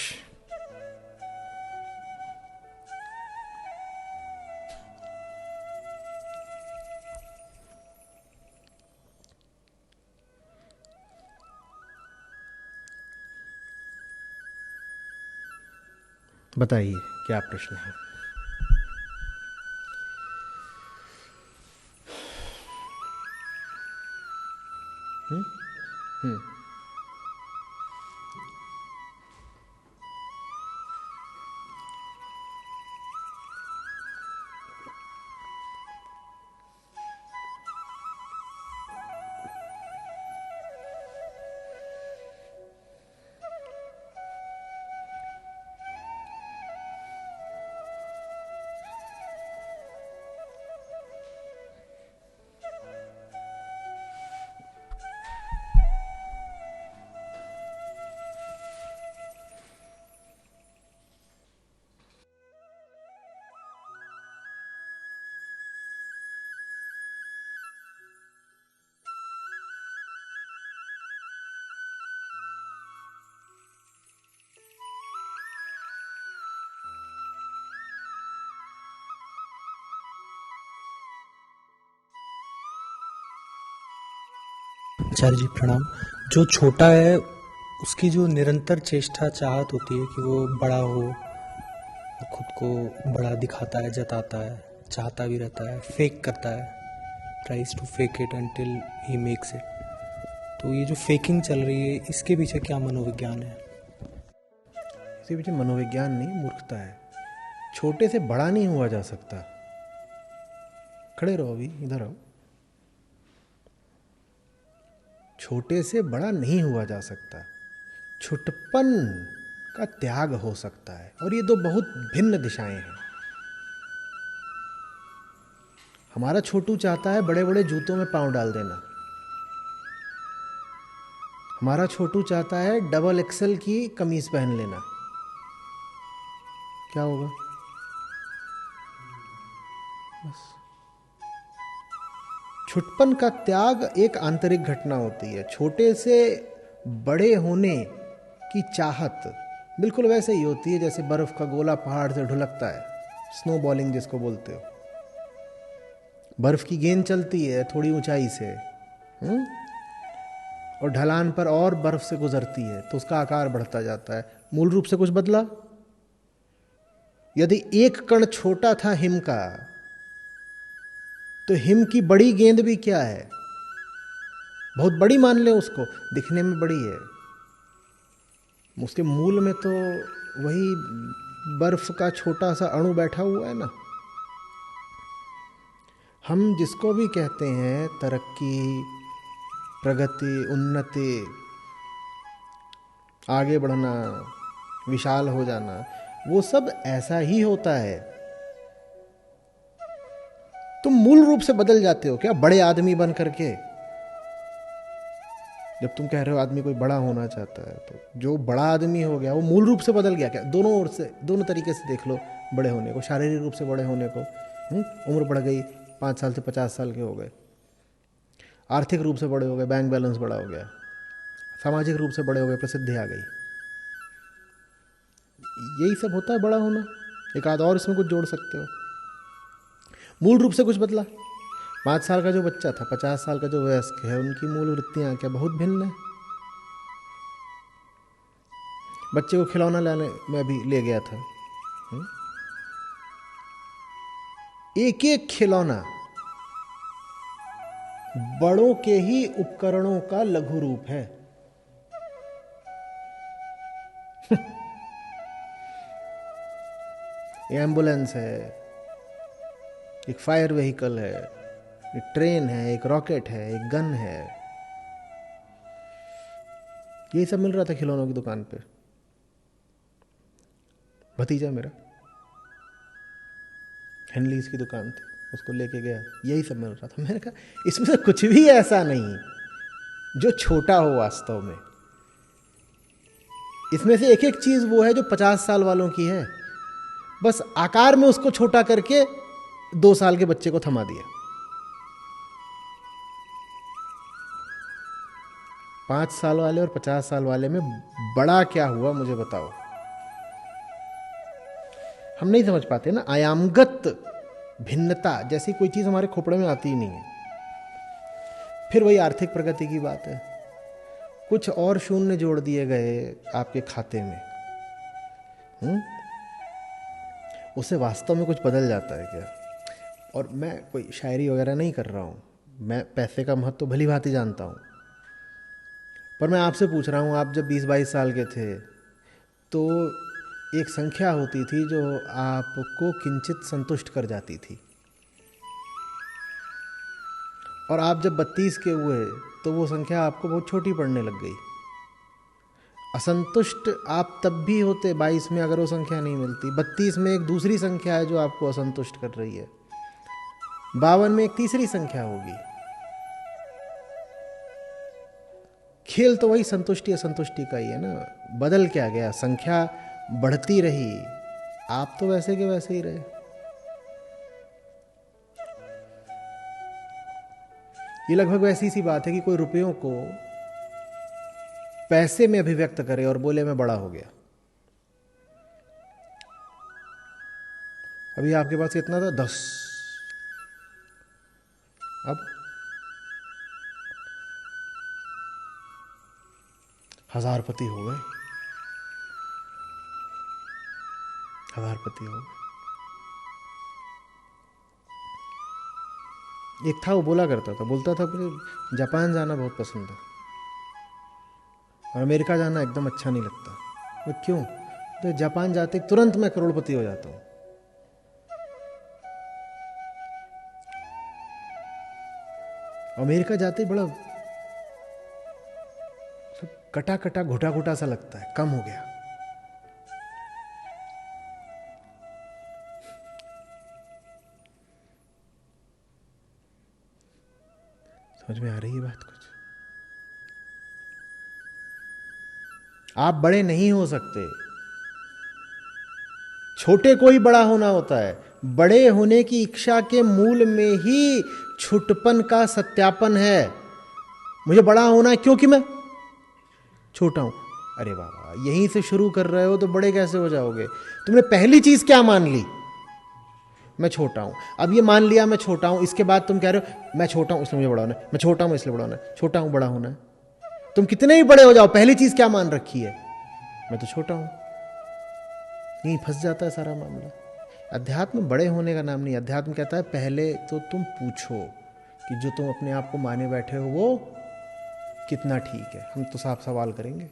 बताइए क्या प्रश्न है? आचार्य जी प्रणाम। जो छोटा है उसकी जो निरंतर चेष्टा चाहत होती है कि वो बड़ा हो, खुद को बड़ा दिखाता है, जताता है, चाहता भी रहता है, फेक करता है, tries to fake it until he makes it. तो ये जो फेकिंग चल रही है, इसके पीछे क्या मनोविज्ञान है? इसके पीछे मनोविज्ञान नहीं, मूर्खता है। छोटे से बड़ा नहीं हुआ जा सकता। खड़े रहो, अभी इधर आओ। छोटे से बड़ा नहीं हुआ जा सकता। छुटपन का त्याग हो सकता है, और ये दो बहुत भिन्न दिशाएं हैं। हमारा छोटू चाहता है बड़े बड़े जूतों में पांव डाल देना। हमारा छोटू चाहता है डबल एक्सेल की कमीज पहन लेना। क्या होगा? बस छुटपन का त्याग एक आंतरिक घटना होती है। छोटे से बड़े होने की चाहत बिल्कुल वैसे ही होती है जैसे बर्फ का गोला पहाड़ से ढुलकता है, स्नो बॉलिंग जिसको बोलते हो। बर्फ की गेंद चलती है थोड़ी ऊंचाई से, और ढलान पर और बर्फ से गुजरती है तो उसका आकार बढ़ता जाता है। मूल रूप से कुछ बदला? यदि एक कण छोटा था हिम का, तो हिम की बड़ी गेंद भी क्या है? बहुत बड़ी मान ले उसको, दिखने में बड़ी है, उसके मूल में तो वही बर्फ का छोटा सा अणु बैठा हुआ है ना। हम जिसको भी कहते हैं तरक्की, प्रगति, उन्नति, आगे बढ़ना, विशाल हो जाना, वो सब ऐसा ही होता है। तुम मूल रूप से बदल जाते हो क्या बड़े आदमी बन करके? जब तुम कह रहे हो आदमी कोई बड़ा होना चाहता है, तो जो बड़ा आदमी हो गया वो मूल रूप से बदल गया क्या? दोनों ओर से, दोनों तरीके से देख लो बड़े होने को। शारीरिक रूप से बड़े होने को, उम्र बढ़ गई, 5 साल से 50 साल के हो गए। आर्थिक रूप से बड़े हो गए, बैंक बैलेंस बड़ा हो गया। सामाजिक रूप से बड़े हो गए, प्रसिद्धि आ गई। यही सब होता है बड़ा होना। एक आध और इसमें कुछ जोड़ सकते हो। मूल रूप से कुछ बदला। 5 साल का जो बच्चा था, 50 साल का जो वयस्क है, उनकी मूल वृत्तियां क्या बहुत भिन्न है। बच्चे को खिलौना लाने में भी ले गया था, एक एक खिलौना बड़ों के ही उपकरणों का लघु रूप है। एम्बुलेंस है, एक फायर व्हीकल है, एक ट्रेन है, एक रॉकेट है, एक गन है। यही सब मिल रहा था खिलौनों की दुकान पे। भतीजा मेरा हेनलीज की दुकान थी, उसको लेके गया, यही सब मिल रहा था। मैंने कहा इसमें से कुछ भी ऐसा नहीं जो छोटा हो वास्तव में। इसमें से एक एक चीज वो है जो 50 साल वालों की है, बस आकार में उसको छोटा करके 2 साल के बच्चे को थमा दिया। 5 साल वाले और 50 साल वाले में बड़ा क्या हुआ मुझे बताओ। हम नहीं समझ पाते ना, आयामगत भिन्नता जैसी कोई चीज हमारे खोपड़े में आती ही नहीं है। फिर वही आर्थिक प्रगति की बात है, कुछ और शून्य जोड़ दिए गए आपके खाते में, उससे वास्तव में कुछ बदल जाता है क्या? और मैं कोई शायरी वगैरह नहीं कर रहा हूं, मैं पैसे का महत्व तो भली भांति जानता हूं, पर मैं आपसे पूछ रहा हूं, आप जब 20-22 साल के थे तो एक संख्या होती थी जो आपको किंचित संतुष्ट कर जाती थी, और आप जब 32 के हुए तो वो संख्या आपको बहुत छोटी पड़ने लग गई। असंतुष्ट आप तब भी होते 22 में अगर वो संख्या नहीं मिलती। 32 में एक दूसरी संख्या है जो आपको असंतुष्ट कर रही है, 52 में एक तीसरी संख्या होगी। खेल तो वही संतुष्टि असंतुष्टि का ही है ना। बदल क्या गया? संख्या बढ़ती रही, आप तो वैसे के वैसे ही रहे। ये लगभग वैसी सी बात है कि कोई रुपयों को पैसे में अभिव्यक्त करे और बोले मैं बड़ा हो गया। अभी आपके पास कितना था? 10। अब 1000पति हो गए, 1000पति हो गए। एक था, वो बोला करता था, बोलता था मुझे जापान जाना बहुत पसंद है और अमेरिका जाना एकदम अच्छा नहीं लगता। वो क्यों? तो जापान जाते तुरंत मैं करोड़पति हो जाता हूं। अमेरिका जाते बड़ा कटा कटा घुटा घुटा सा लगता है, कम हो गया। समझ में आ रही है बात कुछ? आप बड़े नहीं हो सकते, छोटे को ही बड़ा होना होता है। बड़े होने की इच्छा के मूल में ही छुटपन का सत्यापन है। मुझे बड़ा होना है क्योंकि मैं छोटा हूं। अरे बाबा, यहीं से शुरू कर रहे हो तो बड़े कैसे हो जाओगे? तुमने पहली चीज क्या मान ली? मैं छोटा हूं। अब ये मान लिया मैं छोटा हूं, इसके बाद तुम कह रहे हो मैं छोटा हूं इसलिए मुझे बड़ा होना है, मैं छोटा हूं इसलिए बड़ा होना है, छोटा हूं बड़ा होना है। तुम कितने ही बड़े हो जाओ, पहली चीज क्या मान रखी है? मैं तो छोटा हूं। यहीं फंस जाता है सारा मामला। अध्यात्म बड़े होने का नाम नहीं। अध्यात्म कहता है पहले तो तुम पूछो कि जो तुम अपने आप को माने बैठे हो वो कितना ठीक है। हम तो साफ सवाल करेंगे,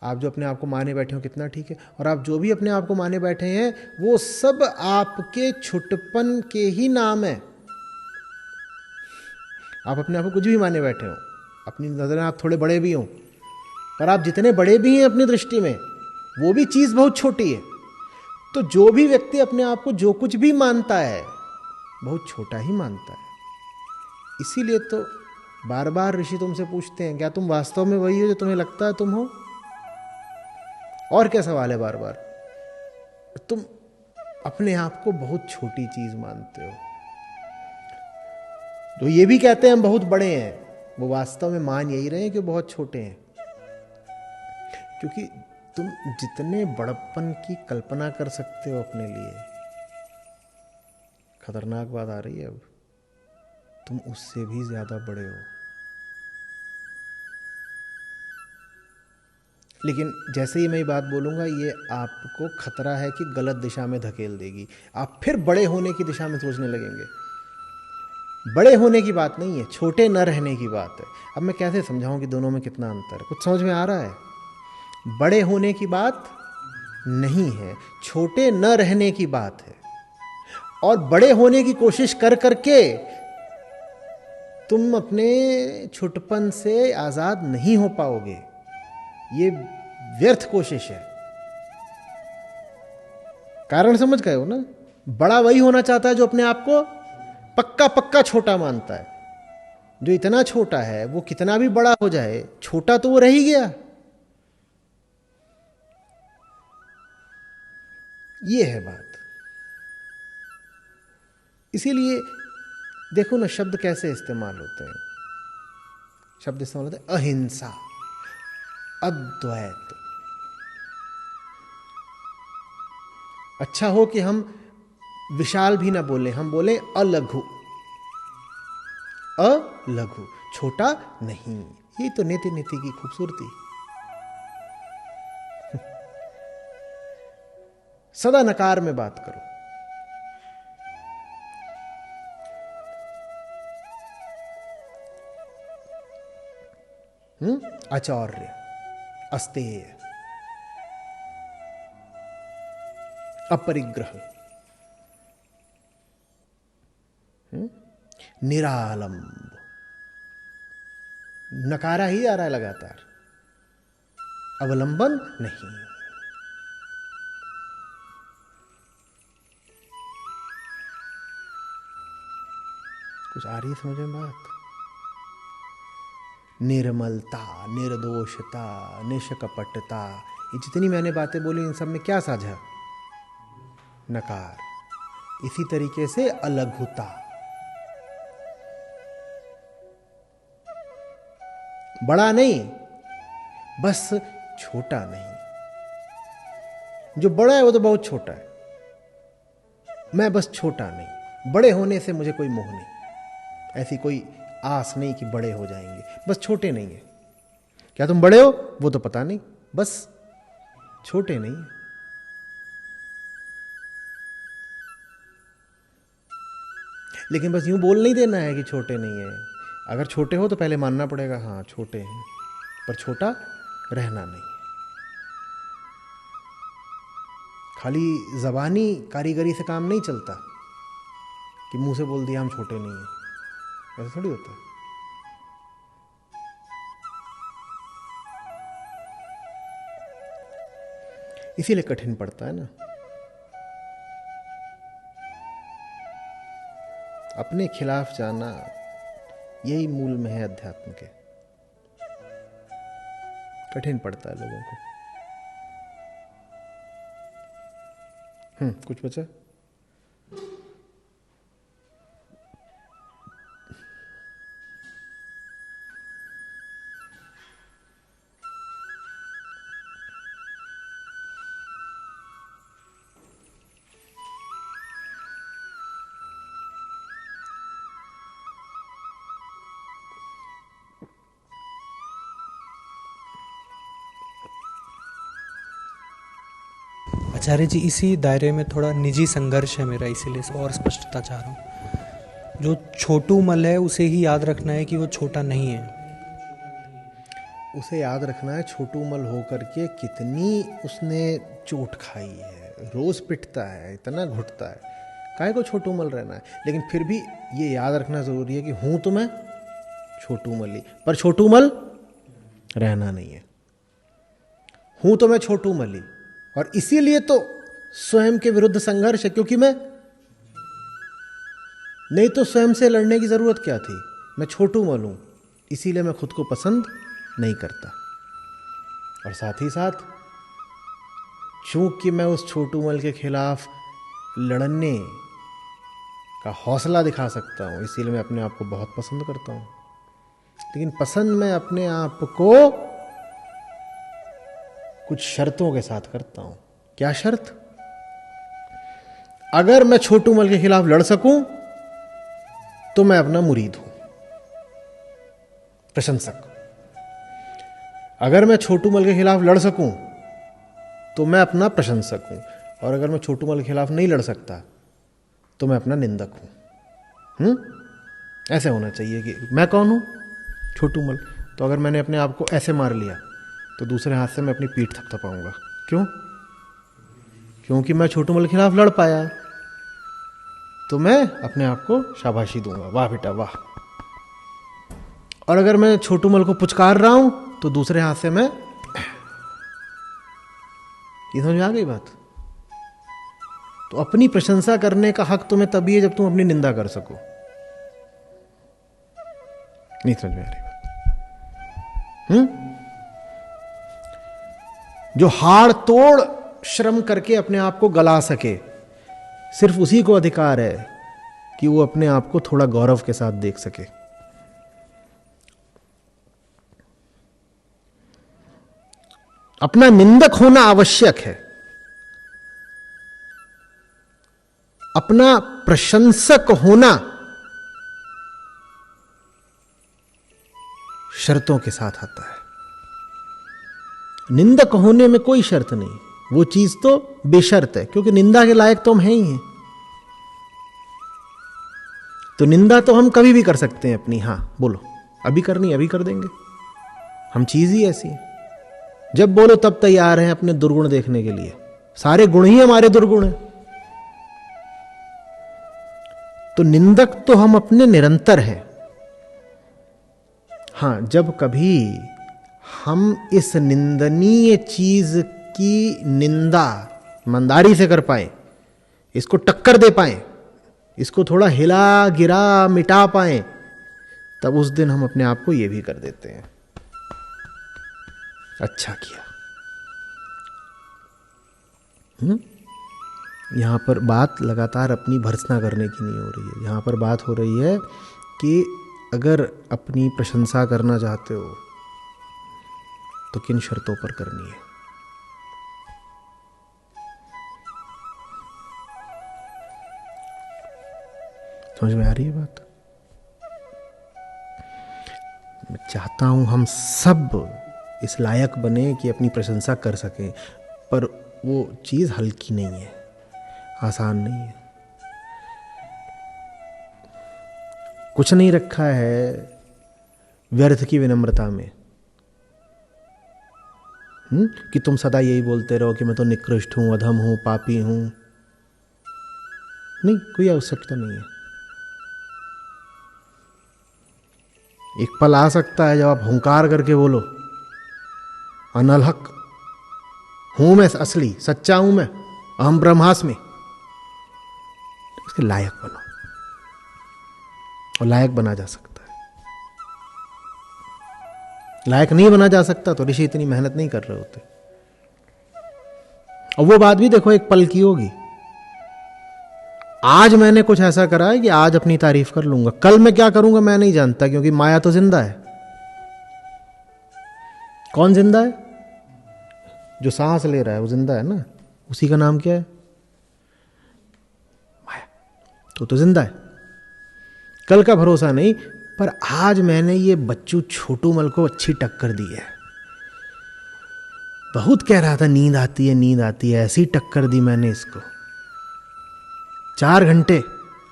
आप जो अपने आप को माने बैठे हो कितना ठीक है? और आप जो भी अपने आप को माने बैठे हैं वो सब आपके छुटपन के ही नाम है। आप अपने आप को कुछ भी माने बैठे हो, अपनी नज़र में आप थोड़े बड़े भी हों, पर आप जितने बड़े भी हैं अपनी दृष्टि में, वो भी चीज़ बहुत छोटी है। तो जो भी व्यक्ति अपने आप को जो कुछ भी मानता है बहुत छोटा ही मानता है। इसीलिए तो बार बार ऋषि तुमसे पूछते हैं, क्या तुम वास्तव में वही हो जो तुम्हें लगता है तुम हो? और क्या सवाल है बार बार? तुम अपने आप को बहुत छोटी चीज मानते हो। तो ये भी कहते हैं हम बहुत बड़े हैं, वो वास्तव में मान यही रहे हैं कि बहुत छोटे हैं। क्योंकि तुम जितने बड़प्पन की कल्पना कर सकते हो अपने लिए, खतरनाक बात आ रही है अब, तुम उससे भी ज्यादा बड़े हो। लेकिन जैसे ही मैं ये बात बोलूंगा, ये आपको खतरा है कि गलत दिशा में धकेल देगी। आप फिर बड़े होने की दिशा में सोचने लगेंगे। बड़े होने की बात नहीं है, छोटे न रहने की बात है। अब मैं कैसे समझाऊं कि दोनों में कितना अंतर है? कुछ समझ में आ रहा है? बड़े होने की बात नहीं है, छोटे न रहने की बात है। और बड़े होने की कोशिश कर करके तुम अपने छोटपन से आजाद नहीं हो पाओगे। ये व्यर्थ कोशिश है। कारण समझ गए हो ना? बड़ा वही होना चाहता है जो अपने आप को पक्का पक्का छोटा मानता है। जो इतना छोटा है वो कितना भी बड़ा हो जाए, छोटा तो वो रह ही गया। ये है बात। इसीलिए देखो ना, शब्द कैसे इस्तेमाल होते हैं। शब्द इस्तेमाल होते हैं अहिंसा, अद्वैत। अच्छा हो कि हम विशाल भी ना बोले, हम बोले अलघु। अलघु, छोटा नहीं। ये तो नीति नीति की खूबसूरती। सदा नकार में बात करो। आचार्य, अस्तेय, अपरिग्रह, निरालंब। नकारा ही आ रहा है लगातार, अवलंबन नहीं। कुछ आ रही है समझ में बात? निर्मलता, निर्दोषता, निष्कपटता, ये जितनी मैंने बातें बोली इन सब में क्या साझा? नकार। इसी तरीके से अलघुता, बड़ा नहीं, बस छोटा नहीं। जो बड़ा है वो तो बहुत छोटा है, मैं बस छोटा नहीं। बड़े होने से मुझे कोई मोह नहीं, ऐसी कोई आस नहीं कि बड़े हो जाएंगे, बस छोटे नहीं है। क्या तुम बड़े हो? वो तो पता नहीं, बस छोटे नहीं है। लेकिन बस यूं बोल नहीं देना है कि छोटे नहीं है। अगर छोटे हो तो पहले मानना पड़ेगा, हाँ छोटे हैं, पर छोटा रहना नहीं। खाली जबानी कारीगरी से काम नहीं चलता कि मुंह से बोल दिया हम छोटे नहीं हैं, ऐसा थोड़ी होता है। इसीलिए कठिन पड़ता है ना। अपने खिलाफ जाना, यही मूल में है अध्यात्म के। कठिन पड़ता है लोगों को। कुछ बचा? आचार्य जी, इसी दायरे में थोड़ा निजी संघर्ष है मेरा, इसीलिए और स्पष्टता चाह रहा हूँ। जो छोटू मल है उसे ही याद रखना है कि वो छोटा नहीं है। उसे याद रखना है छोटू मल होकर के कितनी उसने चोट खाई है, रोज पिटता है, इतना घुटता है, काहे को छोटू मल रहना है। लेकिन फिर भी ये याद रखना जरूरी है कि हूं तो मैं छोटू मली, पर छोटू मल रहना नहीं है। हूं तो मैं छोटू मली, और इसीलिए तो स्वयं के विरुद्ध संघर्ष है, क्योंकि मैं नहीं तो स्वयं से लड़ने की जरूरत क्या थी। मैं छोटू मल हूं, इसीलिए मैं खुद को पसंद नहीं करता। और साथ ही साथ चूंकि मैं उस छोटू मल के खिलाफ लड़ने का हौसला दिखा सकता हूं, इसीलिए मैं अपने आप को बहुत पसंद करता हूं। लेकिन पसंद मैं अपने आप को कुछ शर्तों के साथ करता हूं। क्या शर्त? अगर मैं छोटू मल के खिलाफ लड़ सकूं तो मैं अपना मुरीद हूं, प्रशंसक। अगर मैं छोटू मल के खिलाफ लड़ सकूं तो मैं अपना प्रशंसक हूं, और अगर मैं छोटू मल के खिलाफ नहीं लड़ सकता तो मैं अपना निंदक हूं। ऐसे होना चाहिए कि मैं कौन हूं? छोटू मल। तो अगर मैंने अपने आप को ऐसे मार लिया तो दूसरे हाथ से मैं अपनी पीठ थपथपाऊंगा। क्यों? क्योंकि मैं छोटू मल के खिलाफ लड़ पाया, तो मैं अपने आप को शाबाशी दूंगा, वाह बेटा वाह। और अगर मैं छोटू मल को पुचकार रहा हूं तो दूसरे हाथ से मैं, ये समझ में आ गई बात? तो अपनी प्रशंसा करने का हक तुम्हें तभी है जब तुम अपनी निंदा कर सको। नहीं समझ में आ रही बात? जो हाड़ तोड़ श्रम करके अपने आप को गला सके, सिर्फ उसी को अधिकार है कि वो अपने आप को थोड़ा गौरव के साथ देख सके। अपना निंदक होना आवश्यक है, अपना प्रशंसक होना शर्तों के साथ आता है। निंदक होने में कोई शर्त नहीं, वो चीज तो बेशर्त है, क्योंकि निंदा के लायक तो हम हैं ही हैं। तो निंदा तो हम कभी भी कर सकते हैं अपनी। हां बोलो, अभी करनी अभी कर देंगे, हम चीज ही ऐसी है। जब बोलो तब तैयार हैं अपने दुर्गुण देखने के लिए। सारे गुण ही हमारे दुर्गुण हैं। तो निंदक तो हम अपने निरंतर हैं। हां, जब कभी हम इस निंदनीय चीज की निंदा ईमानदारी से कर पाए, इसको टक्कर दे पाए, इसको थोड़ा हिला गिरा मिटा पाए, तब उस दिन हम अपने आप को यह भी कर देते हैं, अच्छा किया। यहां पर बात लगातार अपनी भर्त्सना करने की नहीं हो रही है। यहां पर बात हो रही है कि अगर अपनी प्रशंसा करना चाहते हो तो किन शर्तों पर करनी है। समझ में आ रही है बात? मैं चाहता हूं हम सब इस लायक बने कि अपनी प्रशंसा कर सकें, पर वो चीज हल्की नहीं है, आसान नहीं है। कुछ नहीं रखा है व्यर्थ की विनम्रता में, कि तुम सदा यही बोलते रहो कि मैं तो निकृष्ट हूं, अधम हूं, पापी हूं। नहीं, कोई आवश्यकता नहीं है। एक पल आ सकता है जब आप हुंकार करके बोलो, अनलहक हूं मैं, असली सच्चा हूं मैं, अहम ब्रह्मास्मि। उसके लायक बनो, और लायक बना जा सकता है। लायक नहीं बना जा सकता तो ऋषि इतनी मेहनत नहीं कर रहे होते। और वो बात भी देखो एक पल की होगी। आज मैंने कुछ ऐसा करा है कि आज अपनी तारीफ कर लूंगा, कल मैं क्या करूंगा मैं नहीं जानता, क्योंकि माया तो जिंदा है। कौन जिंदा है? जो सांस ले रहा है वो जिंदा है ना, उसी का नाम क्या है? माया। तो जिंदा है, कल का भरोसा नहीं। पर आज मैंने ये बच्चू छोटू मल को अच्छी टक्कर दी है। बहुत कह रहा था नींद आती है नींद आती है, ऐसी टक्कर दी मैंने इसको। 4 घंटे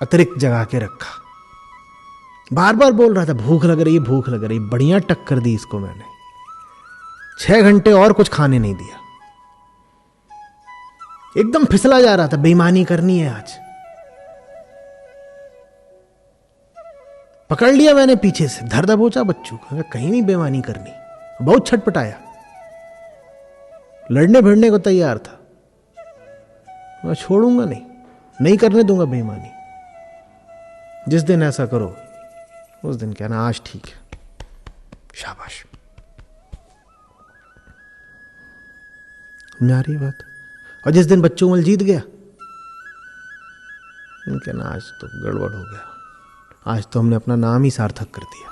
अतिरिक्त जगा के रखा, बार बार बोल रहा था भूख लग रही भूख लग रही, बढ़िया टक्कर दी इसको मैंने। 6 घंटे और कुछ खाने नहीं दिया, एकदम फिसला जा रहा था, बेईमानी करनी है आज। पकड़ लिया मैंने पीछे से, धर दबोचा बच्चू को, कहीं नहीं बेईमानी करनी। बहुत छटपटाया, लड़ने भिड़ने को तैयार था। मैं छोड़ूंगा नहीं, नहीं करने दूंगा बेईमानी। जिस दिन ऐसा करो उस दिन कहना आज ठीक है, शाबाश। में आ रही बात। और जिस दिन बच्चू मल जीत गया, कहना आज तो गड़बड़ हो गया, आज तो हमने अपना नाम ही सार्थक कर दिया,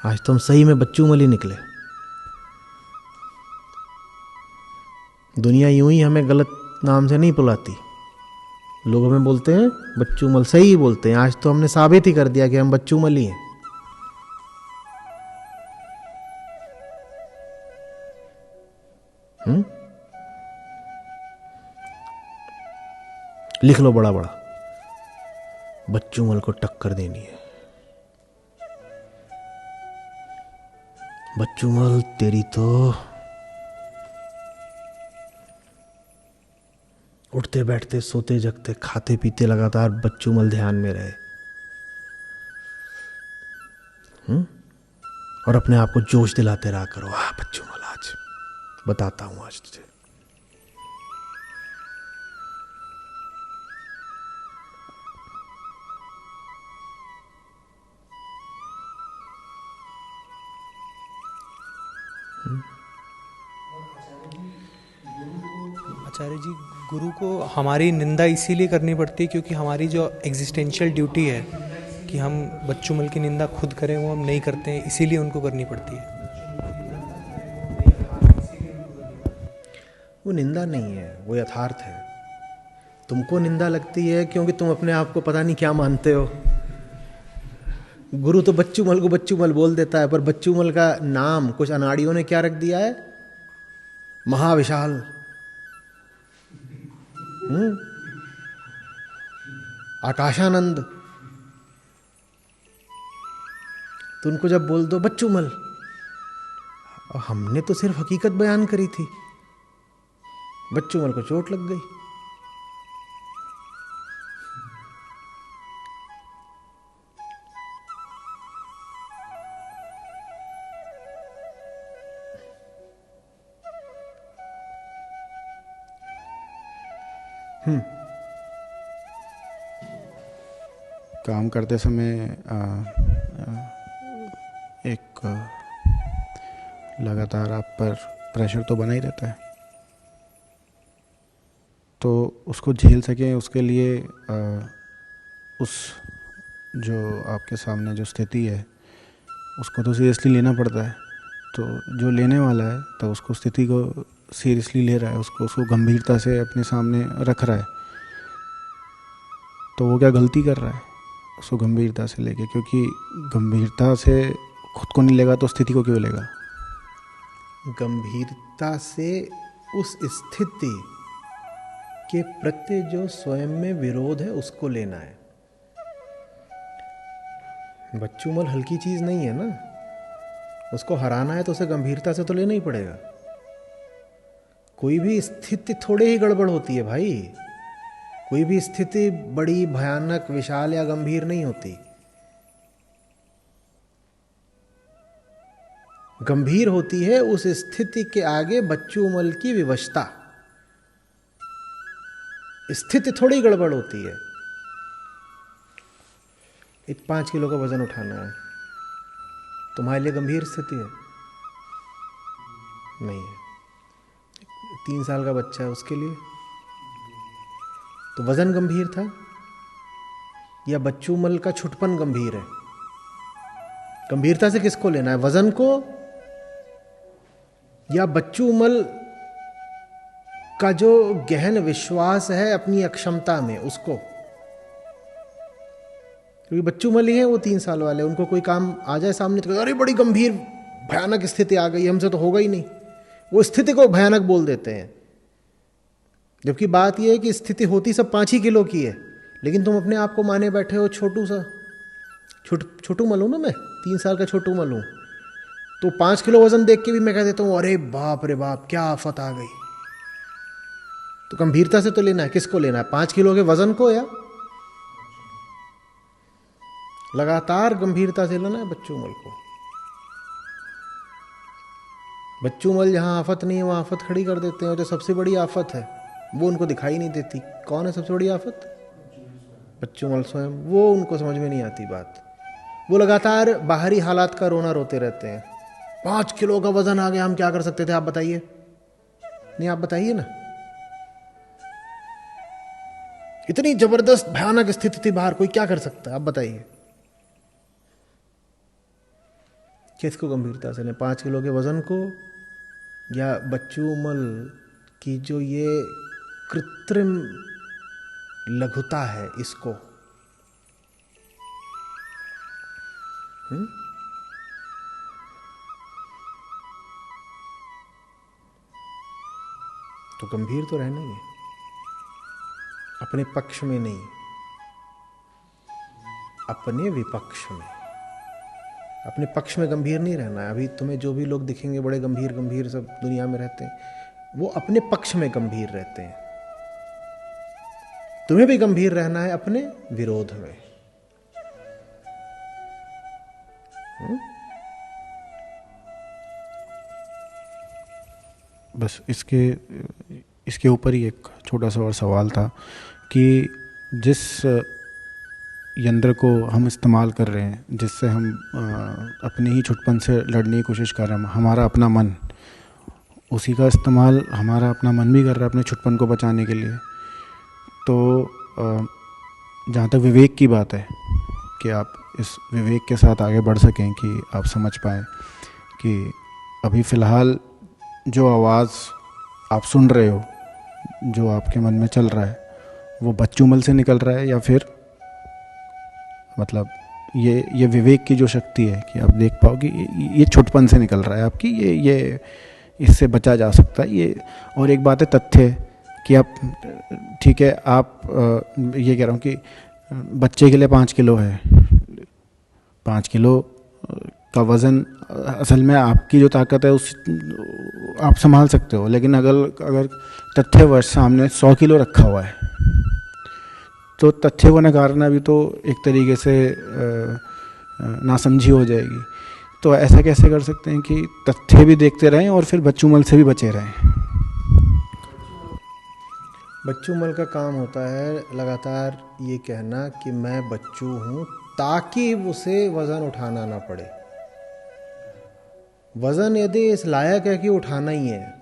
आज तो हम सही में बच्चू मल ही निकले। दुनिया यूं ही हमें गलत नाम से नहीं बुलाती, लोग हमें बोलते हैं बच्चू मल, सही ही बोलते हैं। आज तो हमने साबित ही कर दिया कि हम बच्चू मल ही हैं। लिख लो बड़ा बड़ा, बच्चू मल को टक्कर देनी है। बच्चू मल तेरी तो उठते बैठते सोते जगते खाते पीते लगातार बच्चू मल ध्यान में रहे। और अपने आप को जोश दिलाते रहा करो, आ बच्चू मल आज बताता हूं आज तुझे। आचार्य जी, गुरु को हमारी निंदा इसीलिए करनी पड़ती है क्योंकि हमारी जो एग्जिस्टेंशियल ड्यूटी है कि हम बच्चू मल की निंदा खुद करें, वो हम नहीं करते हैं, इसीलिए उनको करनी पड़ती है। वो निंदा नहीं है, वो यथार्थ है। तुमको निंदा लगती है क्योंकि तुम अपने आप को पता नहीं क्या मानते हो। गुरु तो बच्चू मल को बच्चू मल बोल देता है, पर बच्चू मल का नाम कुछ अनाड़ियों ने क्या रख दिया है, महाविशाल, आकाशानंद। तो उनको जब बोल दो बच्चू मल, हमने तो सिर्फ हकीकत बयान करी थी, बच्चू मल को चोट लग गई। काम करते समय एक लगातार आप पर प्रेशर तो बना ही रहता है, तो उसको झेल सकें उसके लिए उस जो आपके सामने जो स्थिति है उसको तो सीरियसली लेना पड़ता है। तो जो लेने वाला है तो उसको स्थिति को सीरियसली ले रहा है, उसको गंभीरता से अपने सामने रख रहा है, तो वो क्या गलती कर रहा है उसको गंभीरता से लेके? क्योंकि गंभीरता से खुद को नहीं लेगा तो स्थिति को क्यों लेगा? गंभीरता से उस स्थिति के प्रति जो स्वयं में विरोध है उसको लेना है। बच्चू मल हल्की चीज नहीं है ना, उसको हराना है तो उसे गंभीरता से तो लेना ही पड़ेगा। कोई भी स्थिति थोड़े ही गड़बड़ होती है भाई, कोई भी स्थिति बड़ी भयानक विशाल या गंभीर नहीं होती। गंभीर होती है उस स्थिति के आगे बच्चू मल की विवशता। स्थिति थोड़ी गड़बड़ होती है। 5 किलो का वजन उठाना है, तुम्हारे लिए गंभीर स्थिति है? नहीं है। 3 साल का बच्चा है उसके लिए तो वजन गंभीर था, या बच्चू मल का छुटपन गंभीर है? गंभीरता से किसको लेना है, वजन को या बच्चू मल का जो गहन विश्वास है अपनी अक्षमता में उसको? क्योंकि बच्चू मल ही है वो 3 साल वाले, उनको कोई काम आ जाए सामने तो अरे बड़ी गंभीर भयानक स्थिति आ गई, हमसे तो होगा ही नहीं, वो स्थिति को भयानक बोल देते हैं। जबकि बात यह है कि स्थिति होती सब 5 ही किलो की है, लेकिन तुम अपने आप को माने बैठे हो छोटू सा। छोटू मल हूं ना मैं, 3 साल का छोटू मल हूं, तो 5 किलो वजन देख के भी मैं कह देता हूं अरे बाप रे बाप क्या आफत आ गई। तो गंभीरता से तो लेना है, किसको लेना है, 5 किलो के वजन को या लगातार गंभीरता से लेना है बच्चू मल को। बच्चू मल जहां आफत नहीं है वहां आफत खड़ी कर देते हैं, और जो सबसे बड़ी आफत है वो उनको दिखाई नहीं देती। कौन है सबसे बड़ी आफत? बच्चू मल स्वयं। वो उनको समझ में नहीं आती बात। वो लगातार बाहरी हालात का रोना रोते रहते हैं। 5 किलो का वजन आ गया, हम क्या कर सकते थे आप बताइए? नहीं, आप बताइए ना। इतनी जबरदस्त भयानक स्थिति थी बाहर, कोई क्या कर सकता है आप बताइए? किसको गंभीरता से लें, 5 किलो के वजन को या बच्चू मल की जो ये कृत्रिम लघुता है इसको? तो गंभीर तो रहना ही है, अपने पक्ष में नहीं, अपने विपक्ष में। अपने पक्ष में गंभीर नहीं रहना है। अभी तुम्हें जो भी लोग दिखेंगे बड़े गंभीर गंभीर सब दुनिया में रहते हैं, वो अपने पक्ष में गंभीर रहते हैं। तुम्हें भी गंभीर रहना है अपने विरोध में। बस इसके ऊपर ही एक छोटा सा और सवाल था कि जिस यंत्र को हम इस्तेमाल कर रहे हैं, जिससे हम अपने ही छुटपन से लड़ने की कोशिश कर रहे हैं, हमारा अपना मन, उसी का इस्तेमाल हमारा अपना मन भी कर रहा है अपने छुटपन को बचाने के लिए। तो जहाँ तक विवेक की बात है कि आप इस विवेक के साथ आगे बढ़ सकें, कि आप समझ पाएँ कि अभी फ़िलहाल जो आवाज़ आप सुन रहे हो, जो आपके मन में चल रहा है, वो बच्चू मल से निकल रहा है, या फिर मतलब ये विवेक की जो शक्ति है कि आप देख पाओ कि ये छुटपन से निकल रहा है आपकी, ये इससे बचा जा सकता है ये। और एक बात है तथ्य कि आप, ठीक है, आप ये कह रहा हूँ कि बच्चे के लिए 5 किलो है, 5 किलो का वज़न असल में आपकी जो ताकत है उस आप संभाल सकते हो। लेकिन अगर तथ्यवश सामने 100 किलो रखा हुआ है, तो तथ्य को नकारना भी तो एक तरीके से नासमझी हो जाएगी। तो ऐसा कैसे कर सकते हैं कि तथ्य भी देखते रहें और फिर बच्चू मल से भी बचे रहें? बच्चू मल का काम होता है लगातार ये कहना कि मैं बच्चू हूं, ताकि उसे वजन उठाना ना पड़े। वजन यदि इस लायक है कि उठाना ही है,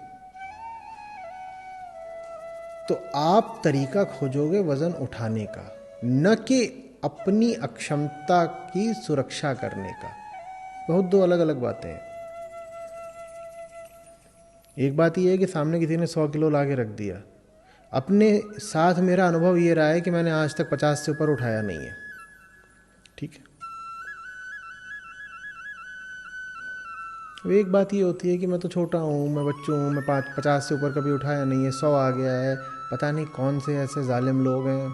तो आप तरीका खोजोगे वजन उठाने का, न कि अपनी अक्षमता की सुरक्षा करने का। बहुत दो अलग अलग बातें हैं। एक बात यह है कि सामने किसी ने 100 किलो ला के रख दिया। अपने साथ मेरा अनुभव ये रहा है कि मैंने आज तक 50 से ऊपर उठाया नहीं है, ठीक है। एक बात ये होती है कि मैं तो छोटा हूँ, मैं बच्चू हूँ, मैं 50 से ऊपर कभी उठाया नहीं है, 100 आ गया है। पता नहीं कौन से ऐसे जालिम लोग हैं,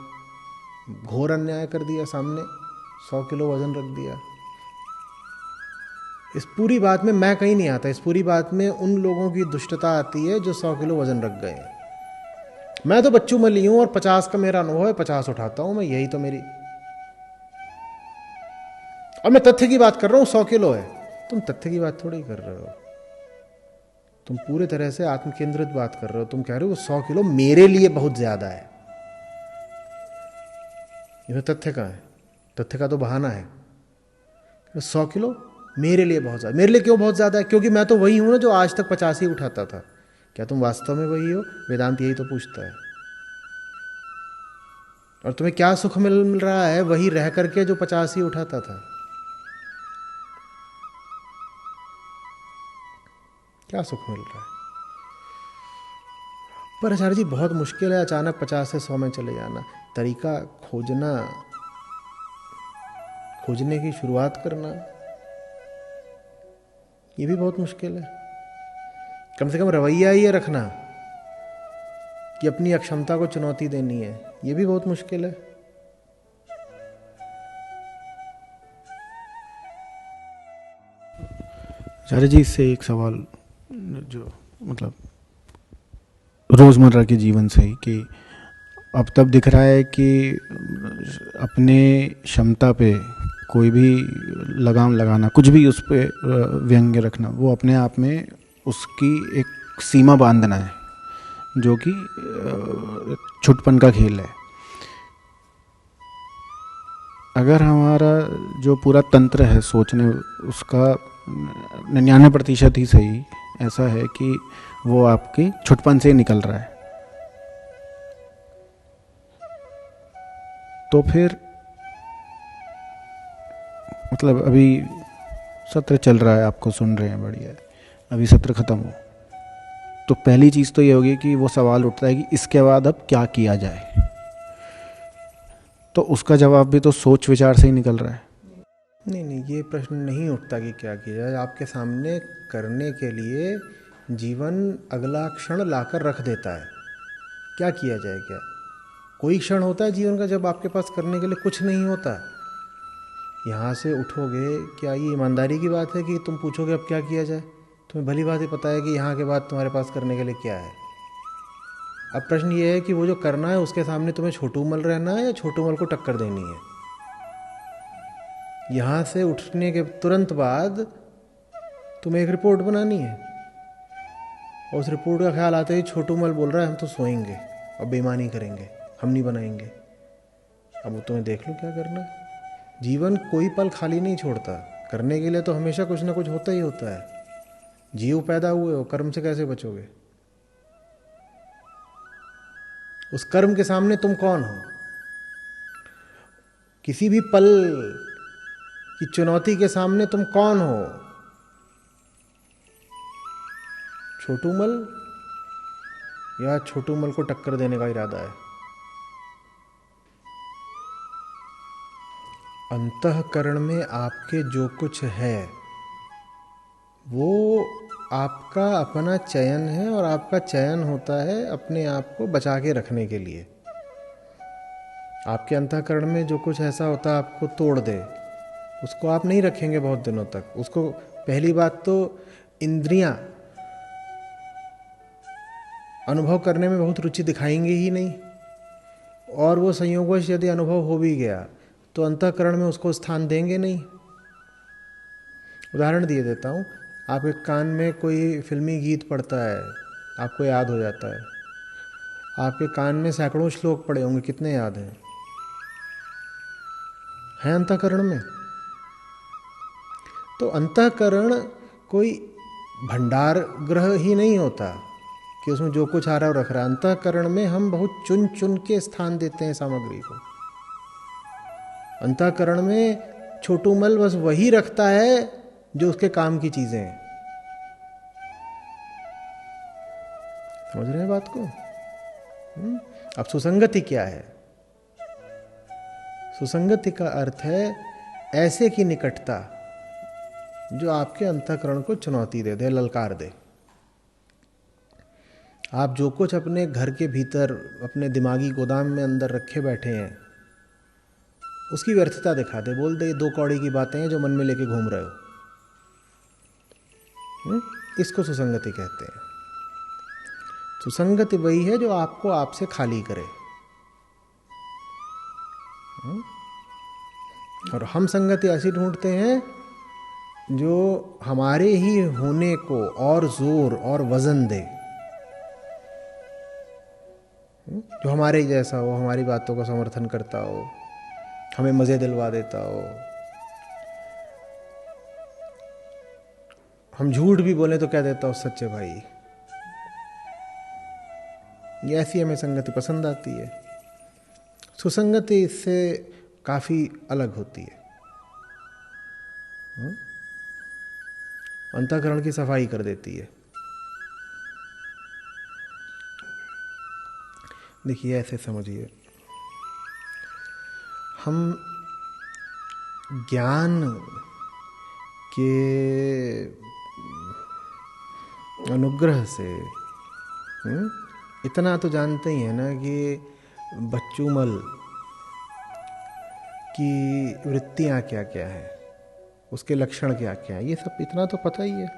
घोर अन्याय कर दिया, सामने 100 किलो वजन रख दिया। इस पूरी बात में मैं कहीं नहीं आता। इस पूरी बात में उन लोगों की दुष्टता आती है जो 100 किलो वजन रख गए हैं। मैं तो बच्चू में ली हूं और 50 का मेरा अनुभव है, 50 उठाता हूं मैं, यही तो मेरी। और मैं तथ्य की बात कर रहा हूं, 100 किलो है। तुम तथ्य की बात थोड़ी कर रहे हो, तुम पूरे तरह से आत्मकेंद्रित बात कर रहे हो। तुम कह रहे हो 100 किलो मेरे लिए बहुत ज्यादा है। ये तथ्य का है, तथ्य का तो बहाना है। 100 किलो मेरे लिए बहुत ज्यादा। मेरे लिए क्यों बहुत ज्यादा है? क्योंकि मैं तो वही हूं ना जो आज तक 50 ही उठाता था। क्या तुम वास्तव में वही हो? वेदांत यही तो पूछता है। और तुम्हें क्या सुख मिल रहा है वही रह करके जो 50 ही उठाता था? क्या सुख मिल रहा है? पर आचार्य जी बहुत मुश्किल है अचानक 50 से 100 में चले जाना। तरीका खोजना, खोजने की शुरुआत करना, ये भी बहुत मुश्किल है। कम से कम रवैया ये रखना कि अपनी अक्षमता को चुनौती देनी है, ये भी बहुत मुश्किल है। आचार्य जी, इससे एक सवाल जो मतलब रोज़मर्रा के जीवन से ही, कि अब तब दिख रहा है कि अपने क्षमता पे कोई भी लगाम लगाना, कुछ भी उस पर व्यंग्य रखना, वो अपने आप में उसकी एक सीमा बांधना है, जो कि छुटपन का खेल है। अगर हमारा जो पूरा तंत्र है सोचने, उसका 99% ही सही ऐसा है कि वो आपकी छुटपन से निकल रहा है, तो फिर मतलब अभी सत्र चल रहा है, आपको सुन रहे हैं, बढ़िया है, अभी सत्र खत्म हो, तो पहली चीज़ तो ये होगी कि वो सवाल उठता है कि इसके बाद अब क्या किया जाए। तो उसका जवाब भी तो सोच विचार से ही निकल रहा है। नहीं, ये प्रश्न नहीं उठता कि क्या किया जाए। आपके सामने करने के लिए जीवन अगला क्षण लाकर रख देता है, क्या किया जाए। क्या कोई क्षण होता है जीवन का जब आपके पास करने के लिए कुछ नहीं होता? यहाँ से उठोगे, क्या ये ईमानदारी की बात है कि तुम पूछोगे अब क्या किया जाए? तुम्हें भली बात ही पता है कि यहाँ के बाद तुम्हारे पास करने के लिए क्या है। अब प्रश्न ये है कि वो जो करना है उसके सामने तुम्हें छोटूमल रहना है या छोटूमल को टक्कर देनी है। यहाँ से उठने के तुरंत बाद तुम्हें एक रिपोर्ट बनानी है, और उस रिपोर्ट का ख्याल आते ही छोटूमल बोल रहा है हम तो सोएंगे और बेईमानी करेंगे, हम नहीं बनाएंगे। अब वो तुम्हें देख लो क्या करना है। जीवन कोई पल खाली नहीं छोड़ता, करने के लिए तो हमेशा कुछ ना कुछ होता ही होता है। जीव पैदा हुए हो, कर्म से कैसे बचोगे? उस कर्म के सामने तुम कौन हो? किसी भी पल की चुनौती के सामने तुम कौन हो? छोटूमल या छोटूमल को टक्कर देने का इरादा है? अंतःकरण में आपके जो कुछ है वो आपका अपना चयन है, और आपका चयन होता है अपने आप को बचा के रखने के लिए। आपके अंतःकरण में जो कुछ ऐसा होता है आपको तोड़ दे, उसको आप नहीं रखेंगे बहुत दिनों तक। उसको पहली बात तो इंद्रियां अनुभव करने में बहुत रुचि दिखाएंगी ही नहीं, और वो संयोगवश यदि अनुभव हो भी गया तो अंतःकरण में उसको स्थान देंगे नहीं। उदाहरण दिए देता हूँ, आपके कान में कोई फिल्मी गीत पड़ता है, आपको याद हो जाता है। आपके कान में सैकड़ों श्लोक पड़े होंगे, कितने याद हैं? है अंतःकरण में। तो अंतःकरण कोई भंडार ग्रह ही नहीं होता कि उसमें जो कुछ आ रहा है वो रख रहा है। अंतःकरण में हम बहुत चुन चुन के स्थान देते हैं सामग्री को। अंतःकरण में छोटूमल बस वही रखता है जो उसके काम की चीजें हैं। समझ रहे हैं बात को? अब सुसंगति क्या है? सुसंगति का अर्थ है ऐसे की निकटता जो आपके अंतःकरण को चुनौती दे दे, ललकार दे। आप जो कुछ अपने घर के भीतर अपने दिमागी गोदाम में अंदर रखे बैठे हैं उसकी व्यर्थता दिखा दे, बोल दे ये दो कौड़ी की बातें हैं जो मन में लेके घूम रहे हो। इसको सुसंगति कहते हैं। सुसंगति वही है जो आपको आपसे खाली करे। और हम संगति ऐसी ढूंढते हैं जो हमारे ही होने को और जोर और वजन दे, जो हमारे ही जैसा हो, हमारी बातों का समर्थन करता हो, हमें मजे दिलवा देता हो। हम झूठ भी बोले तो कह देता हो सच्चे भाई। ये ऐसी हमें संगति पसंद आती है। सुसंगति इससे काफी अलग होती है। अंतःकरण की सफाई कर देती है। देखिए ऐसे समझिए, हम ज्ञान के अनुग्रह से इतना तो जानते ही है ना कि बच्चूमल की वृत्तियां क्या क्या है, उसके लक्षण क्या क्या है, ये सब इतना तो पता ही है।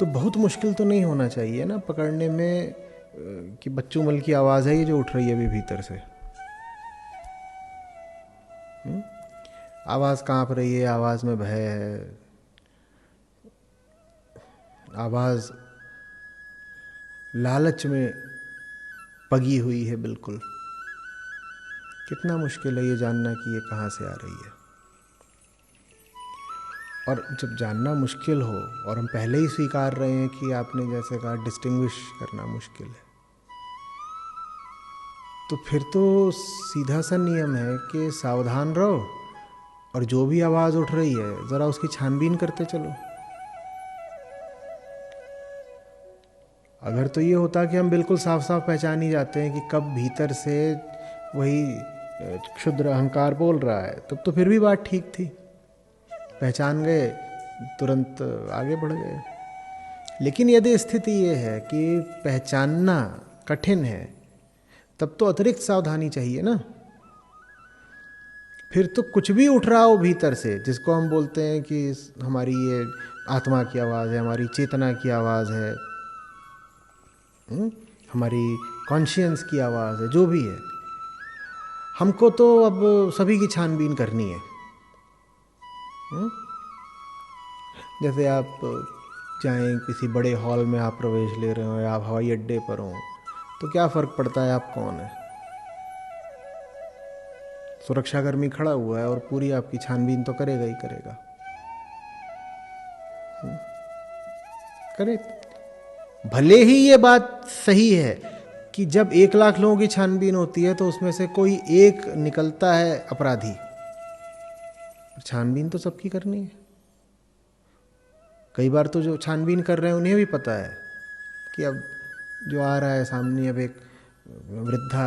तो बहुत मुश्किल तो नहीं होना चाहिए ना पकड़ने में कि बच्चूमल की आवाज़ है ये जो उठ रही है अभी भीतर से। आवाज़ कांप रही है, आवाज़ में भय है, आवाज़ लालच में पगी हुई है बिल्कुल। कितना मुश्किल है ये जानना कि ये कहाँ से आ रही है। और जब जानना मुश्किल हो और हम पहले ही स्वीकार रहे हैं कि आपने जैसे कहा डिस्टिंग्विश करना मुश्किल है, तो फिर तो सीधा सा नियम है कि सावधान रहो और जो भी आवाज़ उठ रही है ज़रा उसकी छानबीन करते चलो। अगर तो ये होता कि हम बिल्कुल साफ साफ पहचान ही जाते हैं कि कब भीतर से वही क्षुद्र अहंकार बोल रहा है, तब तो फिर भी बात ठीक थी, पहचान गए, तुरंत आगे बढ़ गए। लेकिन यदि स्थिति ये है कि पहचानना कठिन है, तब तो अतिरिक्त सावधानी चाहिए ना। फिर तो कुछ भी उठ रहा हो भीतर से, जिसको हम बोलते हैं कि हमारी ये आत्मा की आवाज़ है, हमारी चेतना की आवाज़ है, हमारी कॉन्शियंस की आवाज़ है, जो भी है, हमको तो अब सभी की छानबीन करनी है। जैसे आप जाएं किसी बड़े हॉल में, आप प्रवेश ले रहे हो या आप हवाई अड्डे पर हो, तो क्या फ़र्क पड़ता है आप कौन है। सुरक्षाकर्मी खड़ा हुआ है और पूरी आपकी छानबीन तो करेगा ही करेगा। करे, भले ही ये बात सही है कि जब 1,00,000 लोगों की छानबीन होती है तो उसमें से कोई एक निकलता है अपराधी, छानबीन तो सबकी करनी है। कई बार तो जो छानबीन कर रहे हैं उन्हें भी पता है कि अब जो आ रहा है सामने, अब एक वृद्धा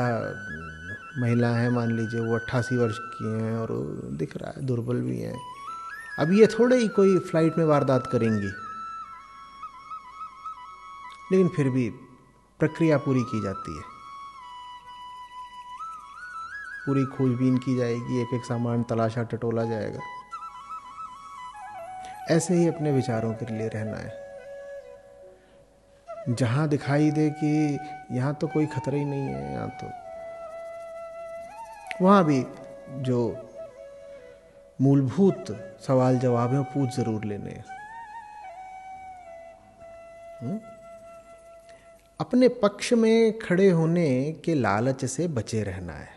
महिला है, मान लीजिए वो 88 वर्ष की हैं और दिख रहा है दुर्बल भी हैं, अब ये थोड़े ही कोई फ्लाइट में वारदात करेंगी, लेकिन फिर भी प्रक्रिया पूरी की जाती है, पूरी खोजबीन की जाएगी, एक एक सामान तलाशा टटोला जाएगा। ऐसे ही अपने विचारों के लिए रहना है। जहां दिखाई दे कि यहां तो कोई खतरा ही नहीं है, यहां तो, वहां भी जो मूलभूत सवाल जवाब है वो पूछ जरूर लेने हैं। अपने पक्ष में खड़े होने के लालच से बचे रहना है।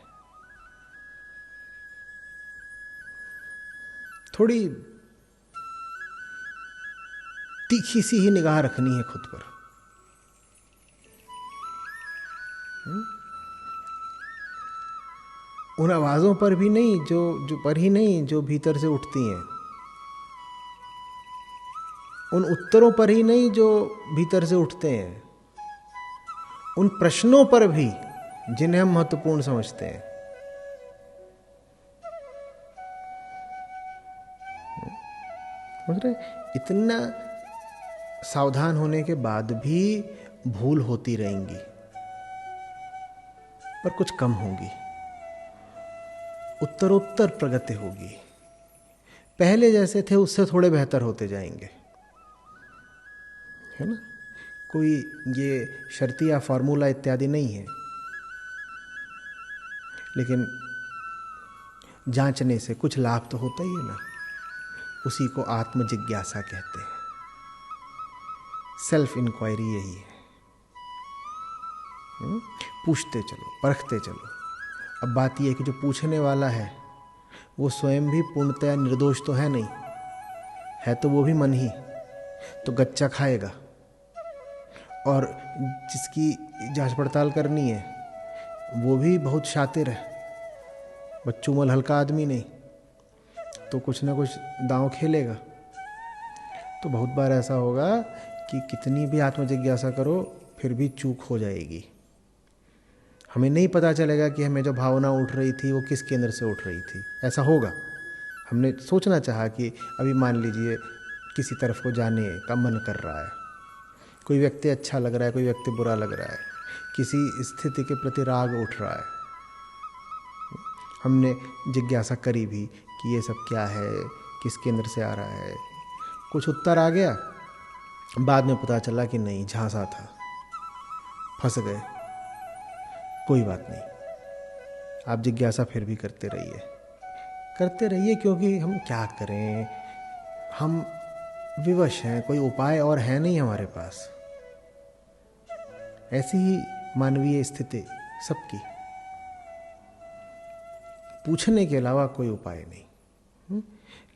थोड़ी तीखी सी ही निगाह रखनी है खुद पर। उन आवाजों पर भी नहीं जो पर ही नहीं जो भीतर से उठती हैं, उन उत्तरों पर ही नहीं जो भीतर से उठते हैं, उन प्रश्नों पर भी जिन्हें हम महत्वपूर्ण समझते हैं। मतलब इतना सावधान होने के बाद भी भूल होती रहेंगी, पर कुछ कम होंगी, उत्तरोत्तर प्रगति होगी। पहले जैसे थे उससे थोड़े बेहतर होते जाएंगे, है ना। कोई ये शर्तिया फॉर्मूला इत्यादि नहीं है, लेकिन जांचने से कुछ लाभ तो होता ही है ना। उसी को आत्म जिज्ञासा कहते हैं, सेल्फ इंक्वायरी यही है। पूछते चलो, परखते चलो। अब बात यह है कि जो पूछने वाला है वो स्वयं भी पूर्णतया निर्दोष तो है नहीं, है तो वो भी मन ही, तो गच्चा खाएगा। और जिसकी जांच पड़ताल करनी है वो भी बहुत शातिर है, बच्चू मल हल्का आदमी नहीं, तो कुछ ना कुछ दांव खेलेगा। तो बहुत बार ऐसा होगा कि कितनी भी आत्मजिज्ञासा करो फिर भी चूक हो जाएगी। हमें नहीं पता चलेगा कि हमें जो भावना उठ रही थी वो किस केंद्र से उठ रही थी। ऐसा होगा, हमने सोचना चाहा कि अभी मान लीजिए किसी तरफ को जाने का मन कर रहा है, कोई व्यक्ति अच्छा लग रहा है, कोई व्यक्ति बुरा लग रहा है, किसी स्थिति के प्रति राग उठ रहा है। हमने जिज्ञासा करी भी कि ये सब क्या है, किस केंद्र से आ रहा है। कुछ उत्तर आ गया, बाद में पता चला कि नहीं, झांसा था, फंस गए। कोई बात नहीं, आप जिज्ञासा फिर भी करते रहिए। करते रहिए, क्योंकि हम क्या करें, हम विवश हैं, कोई उपाय और है नहीं हमारे पास। ऐसी ही मानवीय स्थिति सबकी, पूछने के अलावा कोई उपाय नहीं।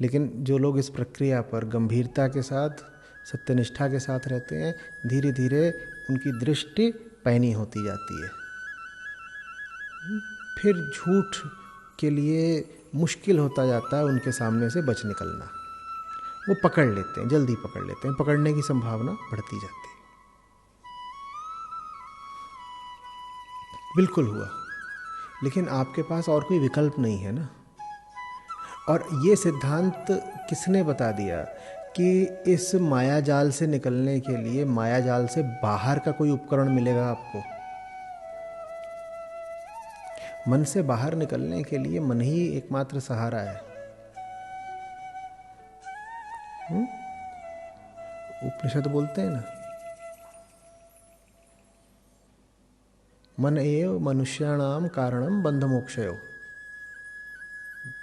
लेकिन जो लोग इस प्रक्रिया पर गंभीरता के साथ, सत्यनिष्ठा के साथ रहते हैं, धीरे धीरे उनकी दृष्टि पैनी होती जाती है। फिर झूठ के लिए मुश्किल होता जाता है उनके सामने से बच निकलना। वो पकड़ लेते हैं, जल्दी पकड़ लेते हैं, पकड़ने की संभावना बढ़ती जाती है। बिल्कुल हुआ, लेकिन आपके पास और कोई विकल्प नहीं है ना। और ये सिद्धांत किसने बता दिया कि इस माया जाल से निकलने के लिए माया जाल से बाहर का कोई उपकरण मिलेगा आपको? मन से बाहर निकलने के लिए मन ही एकमात्र सहारा है। उपनिषद बोलते हैं ना, मन एव मनुष्याणाम कारणम बंध मोक्षयो।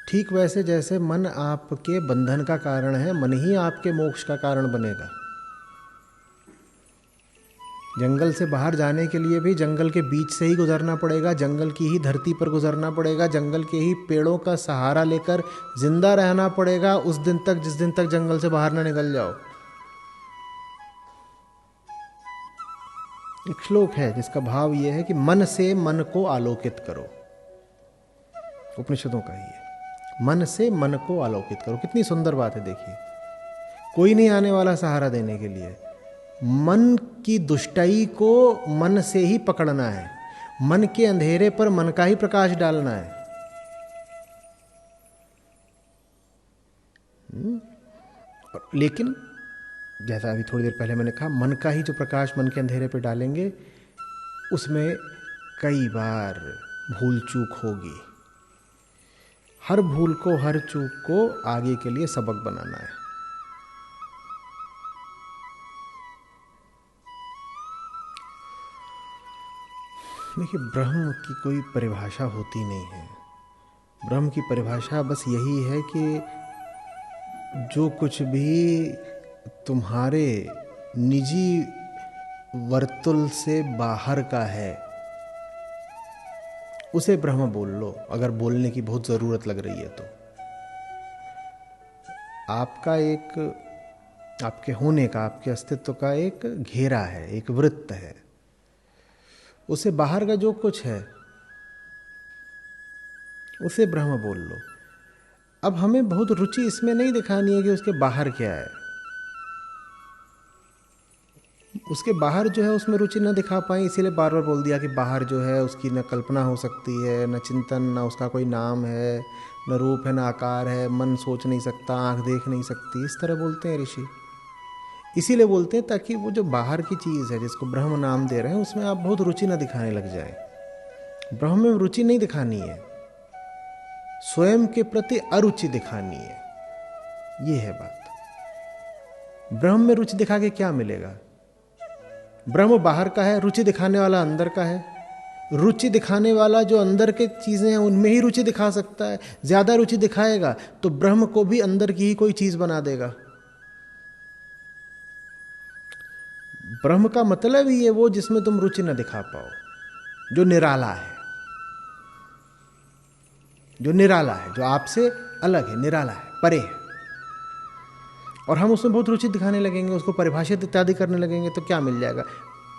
ठीक वैसे जैसे मन आपके बंधन का कारण है, मन ही आपके मोक्ष का कारण बनेगा। जंगल से बाहर जाने के लिए भी जंगल के बीच से ही गुजरना पड़ेगा, जंगल की ही धरती पर गुजरना पड़ेगा, जंगल के ही पेड़ों का सहारा लेकर जिंदा रहना पड़ेगा उस दिन तक जिस दिन तक जंगल से बाहर ना निकल जाओ। एक श्लोक है जिसका भाव यह है कि मन से मन को आलोकित करो। उपनिषदों का ही है, मन से मन को आलोकित करो। कितनी सुंदर बात है, देखिए। कोई नहीं आने वाला सहारा देने के लिए। मन की दुष्टाई को मन से ही पकड़ना है, मन के अंधेरे पर मन का ही प्रकाश डालना है। लेकिन जैसा अभी थोड़ी देर पहले मैंने कहा, मन का ही जो प्रकाश मन के अंधेरे पर डालेंगे उसमें कई बार भूल चूक होगी। हर भूल को, हर चूक को आगे के लिए सबक बनाना है। देखिए, ब्रह्म की कोई परिभाषा होती नहीं है। ब्रह्म की परिभाषा बस यही है कि जो कुछ भी तुम्हारे निजी वर्तुल से बाहर का है उसे ब्रह्म बोल लो, अगर बोलने की बहुत जरूरत लग रही है तो। आपका एक, आपके होने का, आपके अस्तित्व का एक घेरा है, एक वृत्त है, उसे बाहर का जो कुछ है उसे ब्रह्म बोल लो। अब हमें बहुत रुचि इसमें नहीं दिखानी है कि उसके बाहर क्या है। उसके बाहर जो है उसमें रुचि न दिखा पाए, इसीलिए बार बार बोल दिया कि बाहर जो है उसकी न कल्पना हो सकती है, न चिंतन, न उसका कोई नाम है, न रूप है, न आकार है, मन सोच नहीं सकता, आंख देख नहीं सकती। इस तरह बोलते हैं ऋषि। इसीलिए बोलते हैं ताकि वो जो बाहर की चीज़ है जिसको ब्रह्म नाम दे रहे हैं उसमें आप बहुत रुचि न दिखाने लग जाए। ब्रह्म में रुचि नहीं दिखानी है, स्वयं के प्रति अरुचि दिखानी है। ये है बात। ब्रह्म में रुचि दिखा के क्या मिलेगा? ब्रह्म बाहर का है, रुचि दिखाने वाला अंदर का है। रुचि दिखाने वाला जो अंदर के चीजें हैं उनमें ही रुचि दिखा सकता है। ज्यादा रुचि दिखाएगा तो ब्रह्म को भी अंदर की ही कोई चीज बना देगा। ब्रह्म का मतलब ही है वो जिसमें तुम रुचि न दिखा पाओ, जो निराला है, जो निराला है, जो आपसे अलग है, निराला है, परे है। और हम उसमें बहुत रुचि दिखाने लगेंगे, उसको परिभाषित इत्यादि करने लगेंगे तो क्या मिल जाएगा?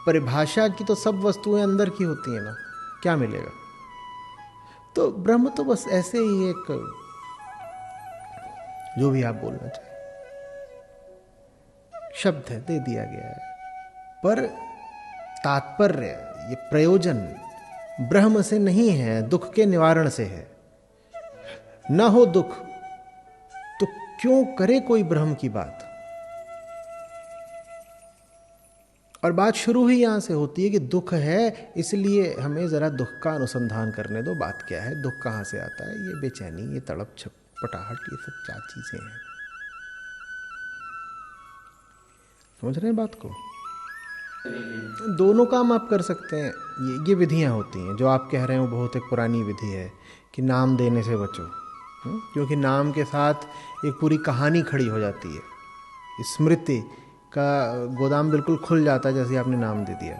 परिभाषा की तो सब वस्तुएं अंदर की होती हैं ना, क्या मिलेगा? तो ब्रह्म तो बस ऐसे ही एक, जो भी आप बोलना चाहें, शब्द है, दे दिया गया है। पर तात्पर्य, ये प्रयोजन ब्रह्म से नहीं है, दुख के निवारण से है। न हो दुख तो क्यों करे कोई ब्रह्म की बात? और बात शुरू ही यहां से होती है कि दुख है, इसलिए हमें जरा दुख का अनुसंधान करने दो। बात क्या है, दुख कहां से आता है? ये बेचैनी, ये तड़प छटपटाहट, ये सब क्या चीजें हैं? समझ रहे हैं बात को? दोनों काम आप कर सकते हैं। ये विधियां होती हैं जो आप कह रहे हैं, वो बहुत एक पुरानी विधि है कि नाम देने से बचो। क्योंकि नाम के साथ एक पूरी कहानी खड़ी हो जाती है, स्मृति का गोदाम बिल्कुल खुल जाता है जैसे आपने नाम दे दिया।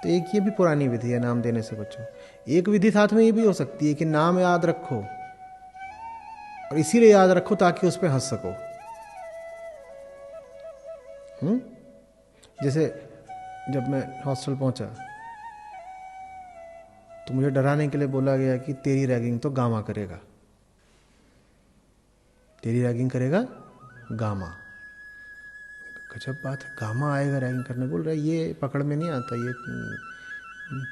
तो एक ये भी पुरानी विधि है नाम देने से बच्चों। एक विधि साथ में ये भी हो सकती है कि नाम याद रखो, और इसीलिए याद रखो ताकि उस पर हंस सको। जैसे जब मैं हॉस्टल पहुंचा तो मुझे डराने के लिए बोला गया कि तेरी रैगिंग तो गामा करेगा, तेरी रैगिंग करेगा गामा। गजब बात है, गामा आएगा रैगिंग करने, बोल रहा है ये पकड़ में नहीं आता, ये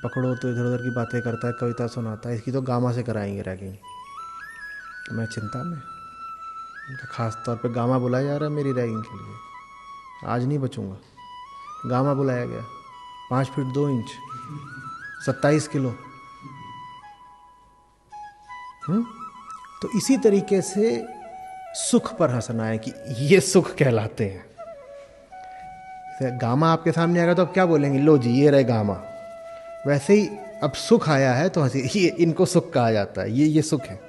पकड़ो तो इधर उधर की बातें करता है, कविता सुनाता है, इसकी तो गामा से कराएंगे रैगिंग। मैं चिंता में, तो खास तौर पे गामा बुलाया जा रहा है मेरी रैगिंग के लिए, आज नहीं बचूंगा। गामा बुलाया गया, 5 फीट 2 इंच, 27 किलो। तो इसी तरीके से सुख पर हंसना है कि ये सुख कहलाते हैं। गामा आपके सामने आएगा तो आप क्या बोलेंगे, लो जी ये रहे गामा। वैसे ही अब सुख आया है तो हंसी, ये इनको सुख कहा जाता है, ये सुख है।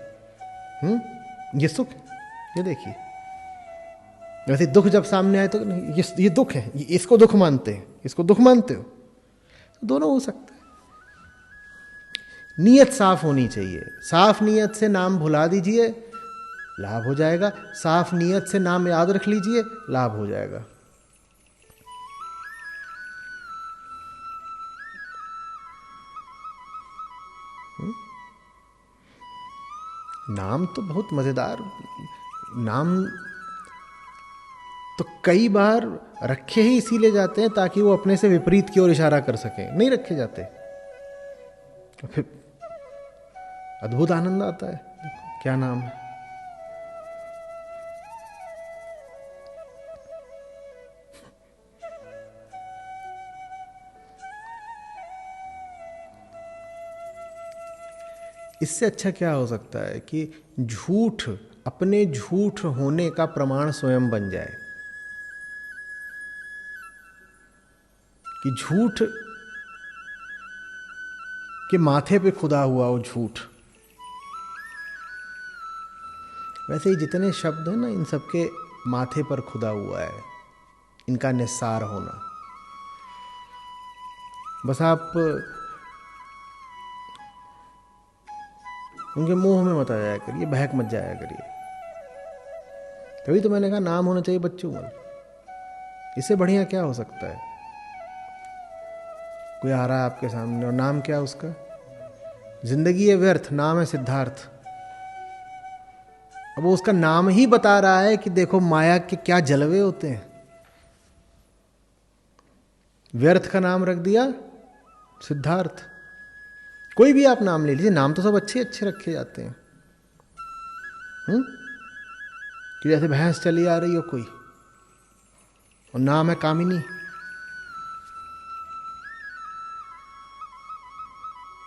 ये सुख है, ये देखिए। वैसे दुख जब सामने आए तो ये दुख है, इसको दुख मानते हैं, इसको दुख मानते हो, तो दोनों हो सकता है। नीयत साफ होनी चाहिए, साफ नीयत से नाम भुला दीजिए, लाभ हो जाएगा। साफ नीयत से नाम याद रख लीजिए, लाभ हो जाएगा। नाम तो बहुत मजेदार, नाम तो कई बार रखे ही इसीलिए जाते हैं ताकि वो अपने से विपरीत की ओर इशारा कर सके, नहीं रखे जाते फिर अद्भुत आनंद आता है। क्या नाम है, इससे अच्छा क्या हो सकता है कि झूठ अपने झूठ होने का प्रमाण स्वयं बन जाए, कि झूठ के माथे पे खुदा हुआ वो झूठ। वैसे ही जितने शब्द हैं ना, इन सबके माथे पर खुदा हुआ है इनका निस्सार होना। बस आप उनके मुंह में मत आ जाया करिए, बहक मत जाया करिए। तभी तो मैंने कहा नाम होना चाहिए बच्चों में, इससे बढ़िया क्या हो सकता है। कोई आ रहा है आपके सामने और नाम क्या है उसका, जिंदगी है व्यर्थ, नाम है सिद्धार्थ। अब वो उसका नाम ही बता रहा है कि देखो माया के क्या जलवे होते हैं। व्यर्थ का नाम रख दिया सिद्धार्थ। कोई भी आप नाम ले लीजिए, नाम तो सब अच्छे अच्छे रखे जाते हैं। कि जैसे भैंस चली आ रही हो कोई और नाम है कामिनी,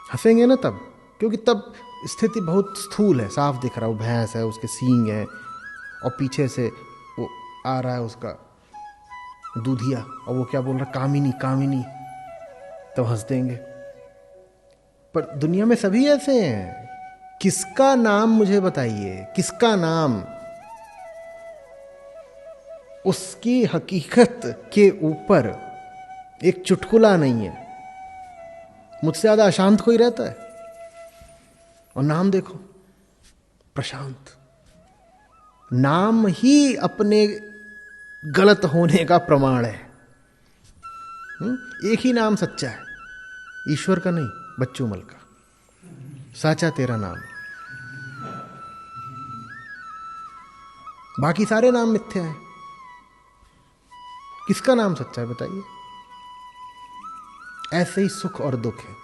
हंसेंगे ना तब, क्योंकि तब स्थिति बहुत स्थूल है, साफ दिख रहा है वो भैंस है, उसके सींग है और पीछे से वो आ रहा है उसका दूधिया, और वो क्या बोल रहा है, कामिनी कामिनी, तब हंस देंगे। पर दुनिया में सभी ऐसे हैं। किसका नाम मुझे बताइए, किसका नाम उसकी हकीकत के ऊपर एक चुटकुला नहीं है। मुझसे ज्यादा अशांत कोई रहता है, और नाम देखो प्रशांत। नाम ही अपने गलत होने का प्रमाण है। एक ही नाम सच्चा है, ईश्वर का नहीं, बच्चूमल का। साचा तेरा नाम, बाकी सारे नाम मिथ्या हैं। किसका नाम सच्चा है बताइए। ऐसे ही सुख और दुख है,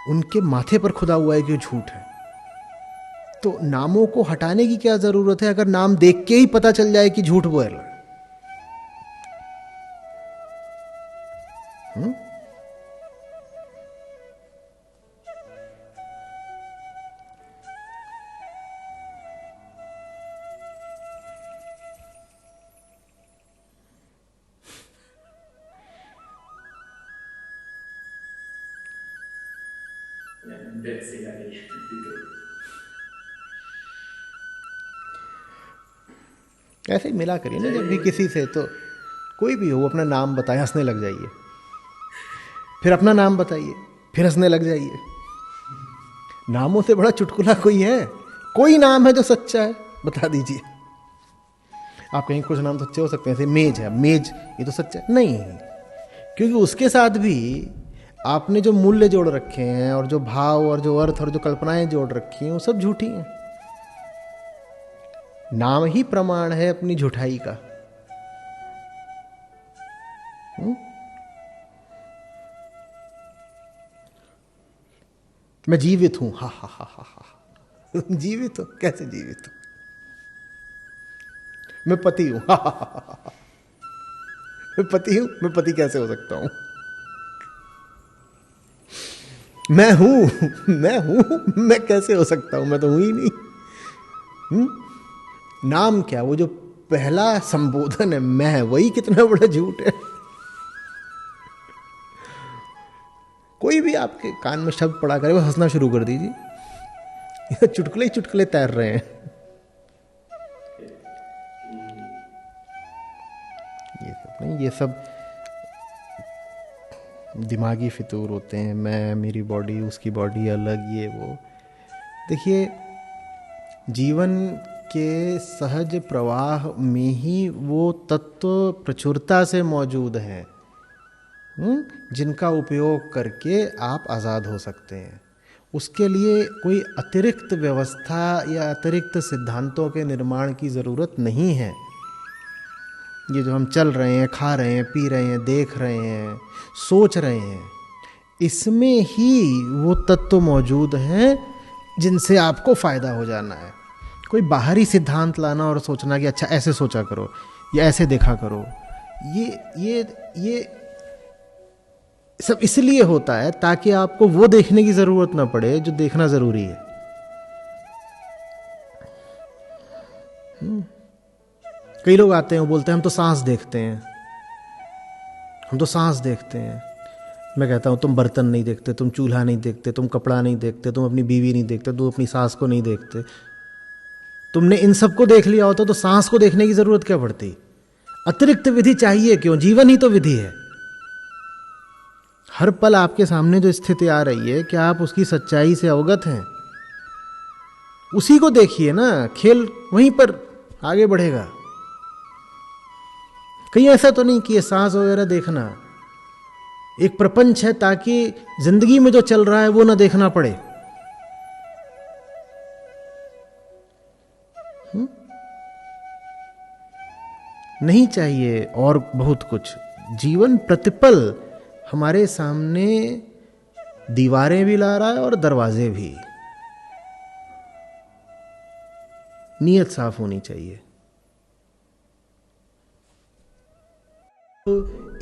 उनके माथे पर खुदा हुआ है कि झूठ है। तो नामों को हटाने की क्या जरूरत है, अगर नाम देख के ही पता चल जाए कि झूठ बोल रहा है। That's it, I think. ऐसे ही मिला करिए ना जब भी किसी से, तो कोई भी हो अपना नाम बताए, हंसने लग जाइए, फिर अपना नाम बताइए, फिर हंसने लग जाइए। नामों से बड़ा चुटकुला कोई है? कोई नाम है जो सच्चा है? बता दीजिए। आप कहेंगे कुछ नाम सच्चे हो सकते हैं, जैसे मेज है, मेज ये तो सच्चा है नहीं, क्योंकि उसके साथ भी आपने जो मूल्य जोड़ रखे हैं और जो भाव और जो अर्थ और जो कल्पनाएं जोड़ रखी हैं वो सब झूठी हैं। नाम ही प्रमाण है अपनी झूठाई का। मैं जीवित हूं, हा हा हा हा हा। जीवित हो? कैसे जीवित हो? मैं पति हूं, हा हा हा हा। मैं पति हूं? मैं पति कैसे हो सकता हूं? मैं हूं, मैं हूं, मैं कैसे हो सकता हूं? मैं तो हूं ही नहीं। नाम क्या? वो जो पहला संबोधन है मैं, वही कितना बड़ा झूठ है। कोई भी आपके कान में शब्द पड़ा करे वो हंसना शुरू कर दीजिए, चुटकुले ही चुटकुले तैर रहे हैं। ये सब नहीं, ये सब दिमागी फितूर होते हैं। मैं, मेरी बॉडी, उसकी बॉडी अलग, ये वो। देखिए, जीवन के सहज प्रवाह में ही वो तत्व प्रचुरता से मौजूद हैं जिनका उपयोग करके आप आज़ाद हो सकते हैं। उसके लिए कोई अतिरिक्त व्यवस्था या अतिरिक्त सिद्धांतों के निर्माण की ज़रूरत नहीं है। ये जो हम चल रहे हैं, खा रहे हैं, पी रहे हैं, देख रहे हैं, सोच रहे हैं, इसमें ही वो तत्व मौजूद हैं जिनसे आपको फ़ायदा हो जाना है। कोई बाहरी सिद्धांत लाना और सोचना कि अच्छा ऐसे सोचा करो या ऐसे देखा करो, ये सब इसलिए होता है ताकि आपको वो देखने की ज़रूरत ना पड़े जो देखना ज़रूरी है। कई लोग आते हैं, वो बोलते हैं हम तो सांस देखते हैं, हम तो सांस देखते हैं। मैं कहता हूं तुम बर्तन नहीं देखते, तुम चूल्हा नहीं देखते, तुम कपड़ा नहीं देखते, तुम अपनी बीवी नहीं देखते, तुम अपनी सांस को नहीं देखते। तुमने इन सबको देख लिया होता तो सांस को देखने की जरूरत क्या पड़ती? अतिरिक्त विधि चाहिए क्यों? जीवन ही तो विधि है। हर पल आपके सामने जो स्थिति आ रही है, क्या आप उसकी सच्चाई से अवगत हैं? उसी को देखिए ना, खेल वहीं पर आगे बढ़ेगा। कहीं ऐसा तो नहीं कि ये सांस वगैरह देखना एक प्रपंच है ताकि जिंदगी में जो चल रहा है वो ना देखना पड़े। नहीं चाहिए और बहुत कुछ। जीवन प्रतिपल हमारे सामने दीवारें भी ला रहा है और दरवाजे भी। नीयत साफ होनी चाहिए। तो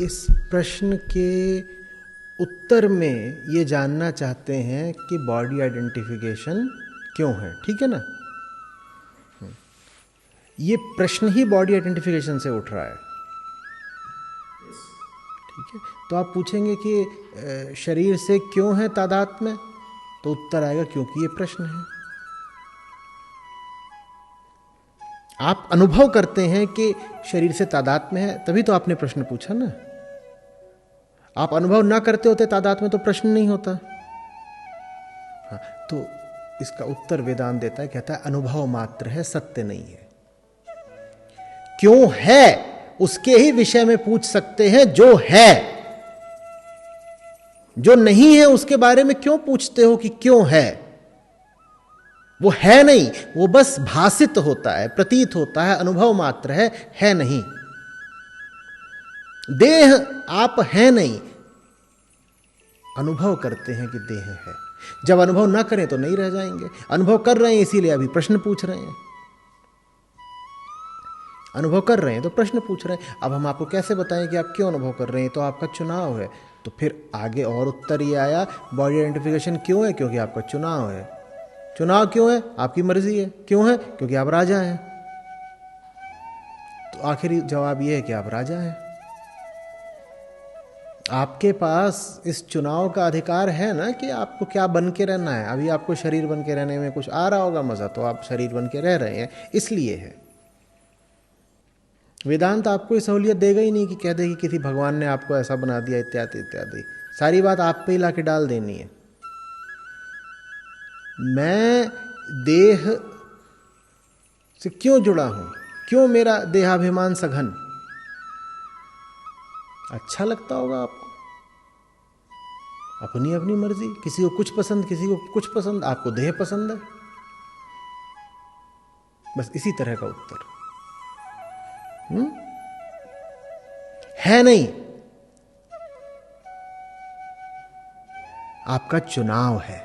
इस प्रश्न के उत्तर में ये जानना चाहते हैं कि बॉडी आइडेंटिफिकेशन क्यों है, ठीक है ना? ये प्रश्न ही बॉडी आइडेंटिफिकेशन से उठ रहा है, ठीक है? तो आप पूछेंगे कि शरीर से क्यों है तादात्म्य में, तो उत्तर आएगा क्योंकि ये प्रश्न है। आप अनुभव करते हैं कि शरीर से तादात्म्य है, तभी तो आपने प्रश्न पूछा ना। आप अनुभव ना करते होते तादात्म्य तो प्रश्न नहीं होता। हाँ, तो इसका उत्तर वेदांत देता है, कहता है अनुभव मात्र है, सत्य नहीं है। क्यों है उसके ही विषय में पूछ सकते हैं जो है। जो नहीं है उसके बारे में क्यों पूछते हो कि क्यों है? वो है नहीं, वो बस भासित होता है, प्रतीत होता है, अनुभव मात्र है नहीं। देह आप है नहीं, अनुभव करते हैं कि देह है। जब अनुभव ना करें तो नहीं रह जाएंगे। अनुभव कर रहे हैं इसीलिए अभी प्रश्न पूछ रहे हैं। अनुभव कर रहे हैं तो प्रश्न पूछ रहे हैं। अब हम आपको कैसे बताएं कि आप क्यों अनुभव कर रहे हैं? तो आपका चुनाव है। तो फिर आगे और उत्तर ये आया, बॉडी आइडेंटिफिकेशन क्यों है? क्योंकि आपका चुनाव है। चुनाव क्यों है? आपकी मर्जी है। क्यों है? क्योंकि आप राजा हैं। तो आखिरी जवाब ये है कि आप राजा हैं। आपके पास इस चुनाव का अधिकार है ना कि आपको क्या बन के रहना है। अभी आपको शरीर बन के रहने में कुछ आ रहा होगा मजा, तो आप शरीर बन के रह रहे हैं, इसलिए है। वेदांत आपको ये सहूलियत देगा ही नहीं कि कह दे कि किसी भगवान ने आपको ऐसा बना दिया इत्यादि इत्यादि। सारी बात आप पे ही लाके डाल देनी है। मैं देह से क्यों जुड़ा हूं, क्यों मेरा देहाभिमान सघन? अच्छा लगता होगा आपको, अपनी अपनी मर्जी, किसी को कुछ पसंद, किसी को कुछ पसंद, आपको देह पसंद है। बस इसी तरह का उत्तर है नहीं। आपका चुनाव है,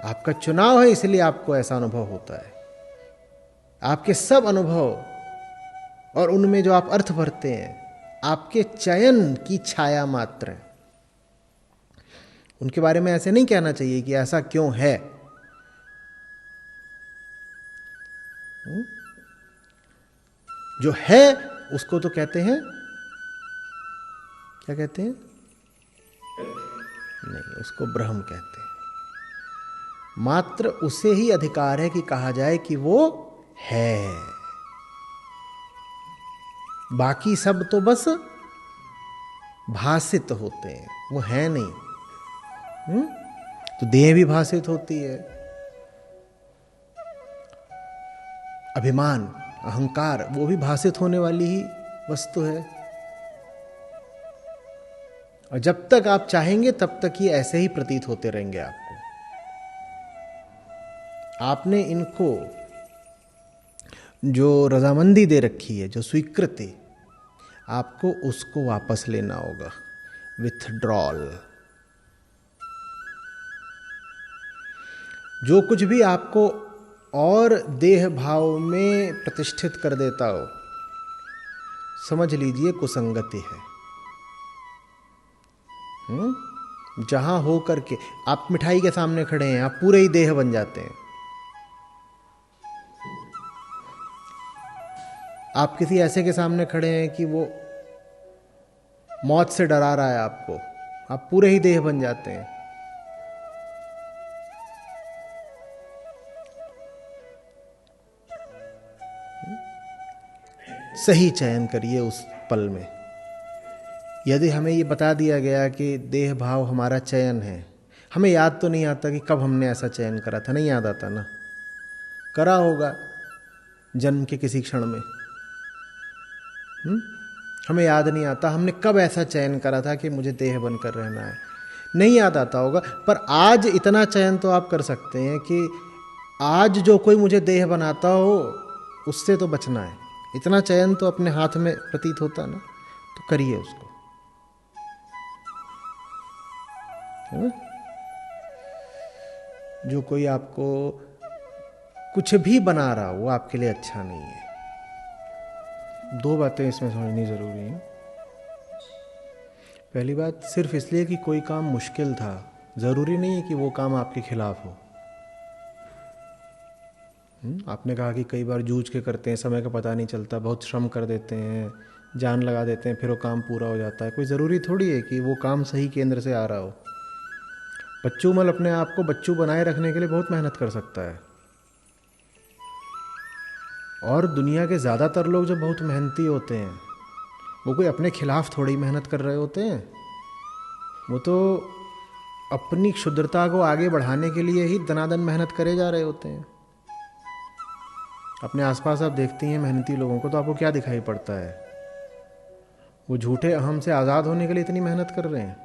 आपका चुनाव है, इसलिए आपको ऐसा अनुभव होता है। आपके सब अनुभव और उनमें जो आप अर्थ भरते हैं, आपके चयन की छाया मात्र है। उनके बारे में ऐसे नहीं कहना चाहिए कि ऐसा क्यों है। जो है उसको तो कहते हैं, क्या कहते हैं? नहीं, उसको ब्रह्म कहते हैं। मात्र उसे ही अधिकार है कि कहा जाए कि वो है। बाकी सब तो बस भासित होते हैं, वो है नहीं। तो देह भी भासित होती है, अभिमान अहंकार वो भी भासित होने वाली ही वस्तु है। और जब तक आप चाहेंगे तब तक ये ऐसे ही प्रतीत होते रहेंगे आपको। आपने इनको जो रजामंदी दे रखी है, जो स्वीकृति, आपको उसको वापस लेना होगा, विथड्रॉल। जो कुछ भी आपको और देह भाव में प्रतिष्ठित कर देता हो, समझ लीजिए कुसंगति है। जहां हो करके आप मिठाई के सामने खड़े हैं, आप पूरे ही देह बन जाते हैं। आप किसी ऐसे के सामने खड़े हैं कि वो मौत से डरा रहा है आपको, आप पूरे ही देह बन जाते हैं। सही चयन करिए उस पल में। यदि हमें ये बता दिया गया कि देह भाव हमारा चयन है, हमें याद तो नहीं आता कि कब हमने ऐसा चयन करा था, नहीं याद आता ना। करा होगा जन्म के किसी क्षण में, हमें याद नहीं आता हमने कब ऐसा चयन करा था कि मुझे देह बनकर रहना है, नहीं याद आता होगा। पर आज इतना चयन तो आप कर सकते हैं कि आज जो कोई मुझे देह बनाता हो उससे तो बचना है। इतना चयन तो अपने हाथ में प्रतीत होता ना, तो करिए उसको, है ना? जो कोई आपको कुछ भी बना रहा हो वो आपके लिए अच्छा नहीं है। दो बातें इसमें समझनी जरूरी हैं। पहली बात, सिर्फ इसलिए कि कोई काम मुश्किल था जरूरी नहीं है कि वो काम आपके खिलाफ हो। आपने कहा कि कई बार जूझ के करते हैं, समय का पता नहीं चलता, बहुत श्रम कर देते हैं, जान लगा देते हैं, फिर वो काम पूरा हो जाता है। कोई ज़रूरी थोड़ी है कि वो काम सही केंद्र से आ रहा हो। बच्चू मल अपने आप को बच्चू बनाए रखने के लिए बहुत मेहनत कर सकता है, और दुनिया के ज़्यादातर लोग जो बहुत मेहनती होते हैं वो कोई अपने खिलाफ थोड़ी मेहनत कर रहे होते हैं। वो तो अपनी क्षुद्रता को आगे बढ़ाने के लिए ही दनादन मेहनत करे जा रहे होते हैं। अपने आसपास आप देखती हैं मेहनती लोगों को, तो आपको क्या दिखाई पड़ता है? वो झूठे अहम से आज़ाद होने के लिए इतनी मेहनत कर रहे हैं।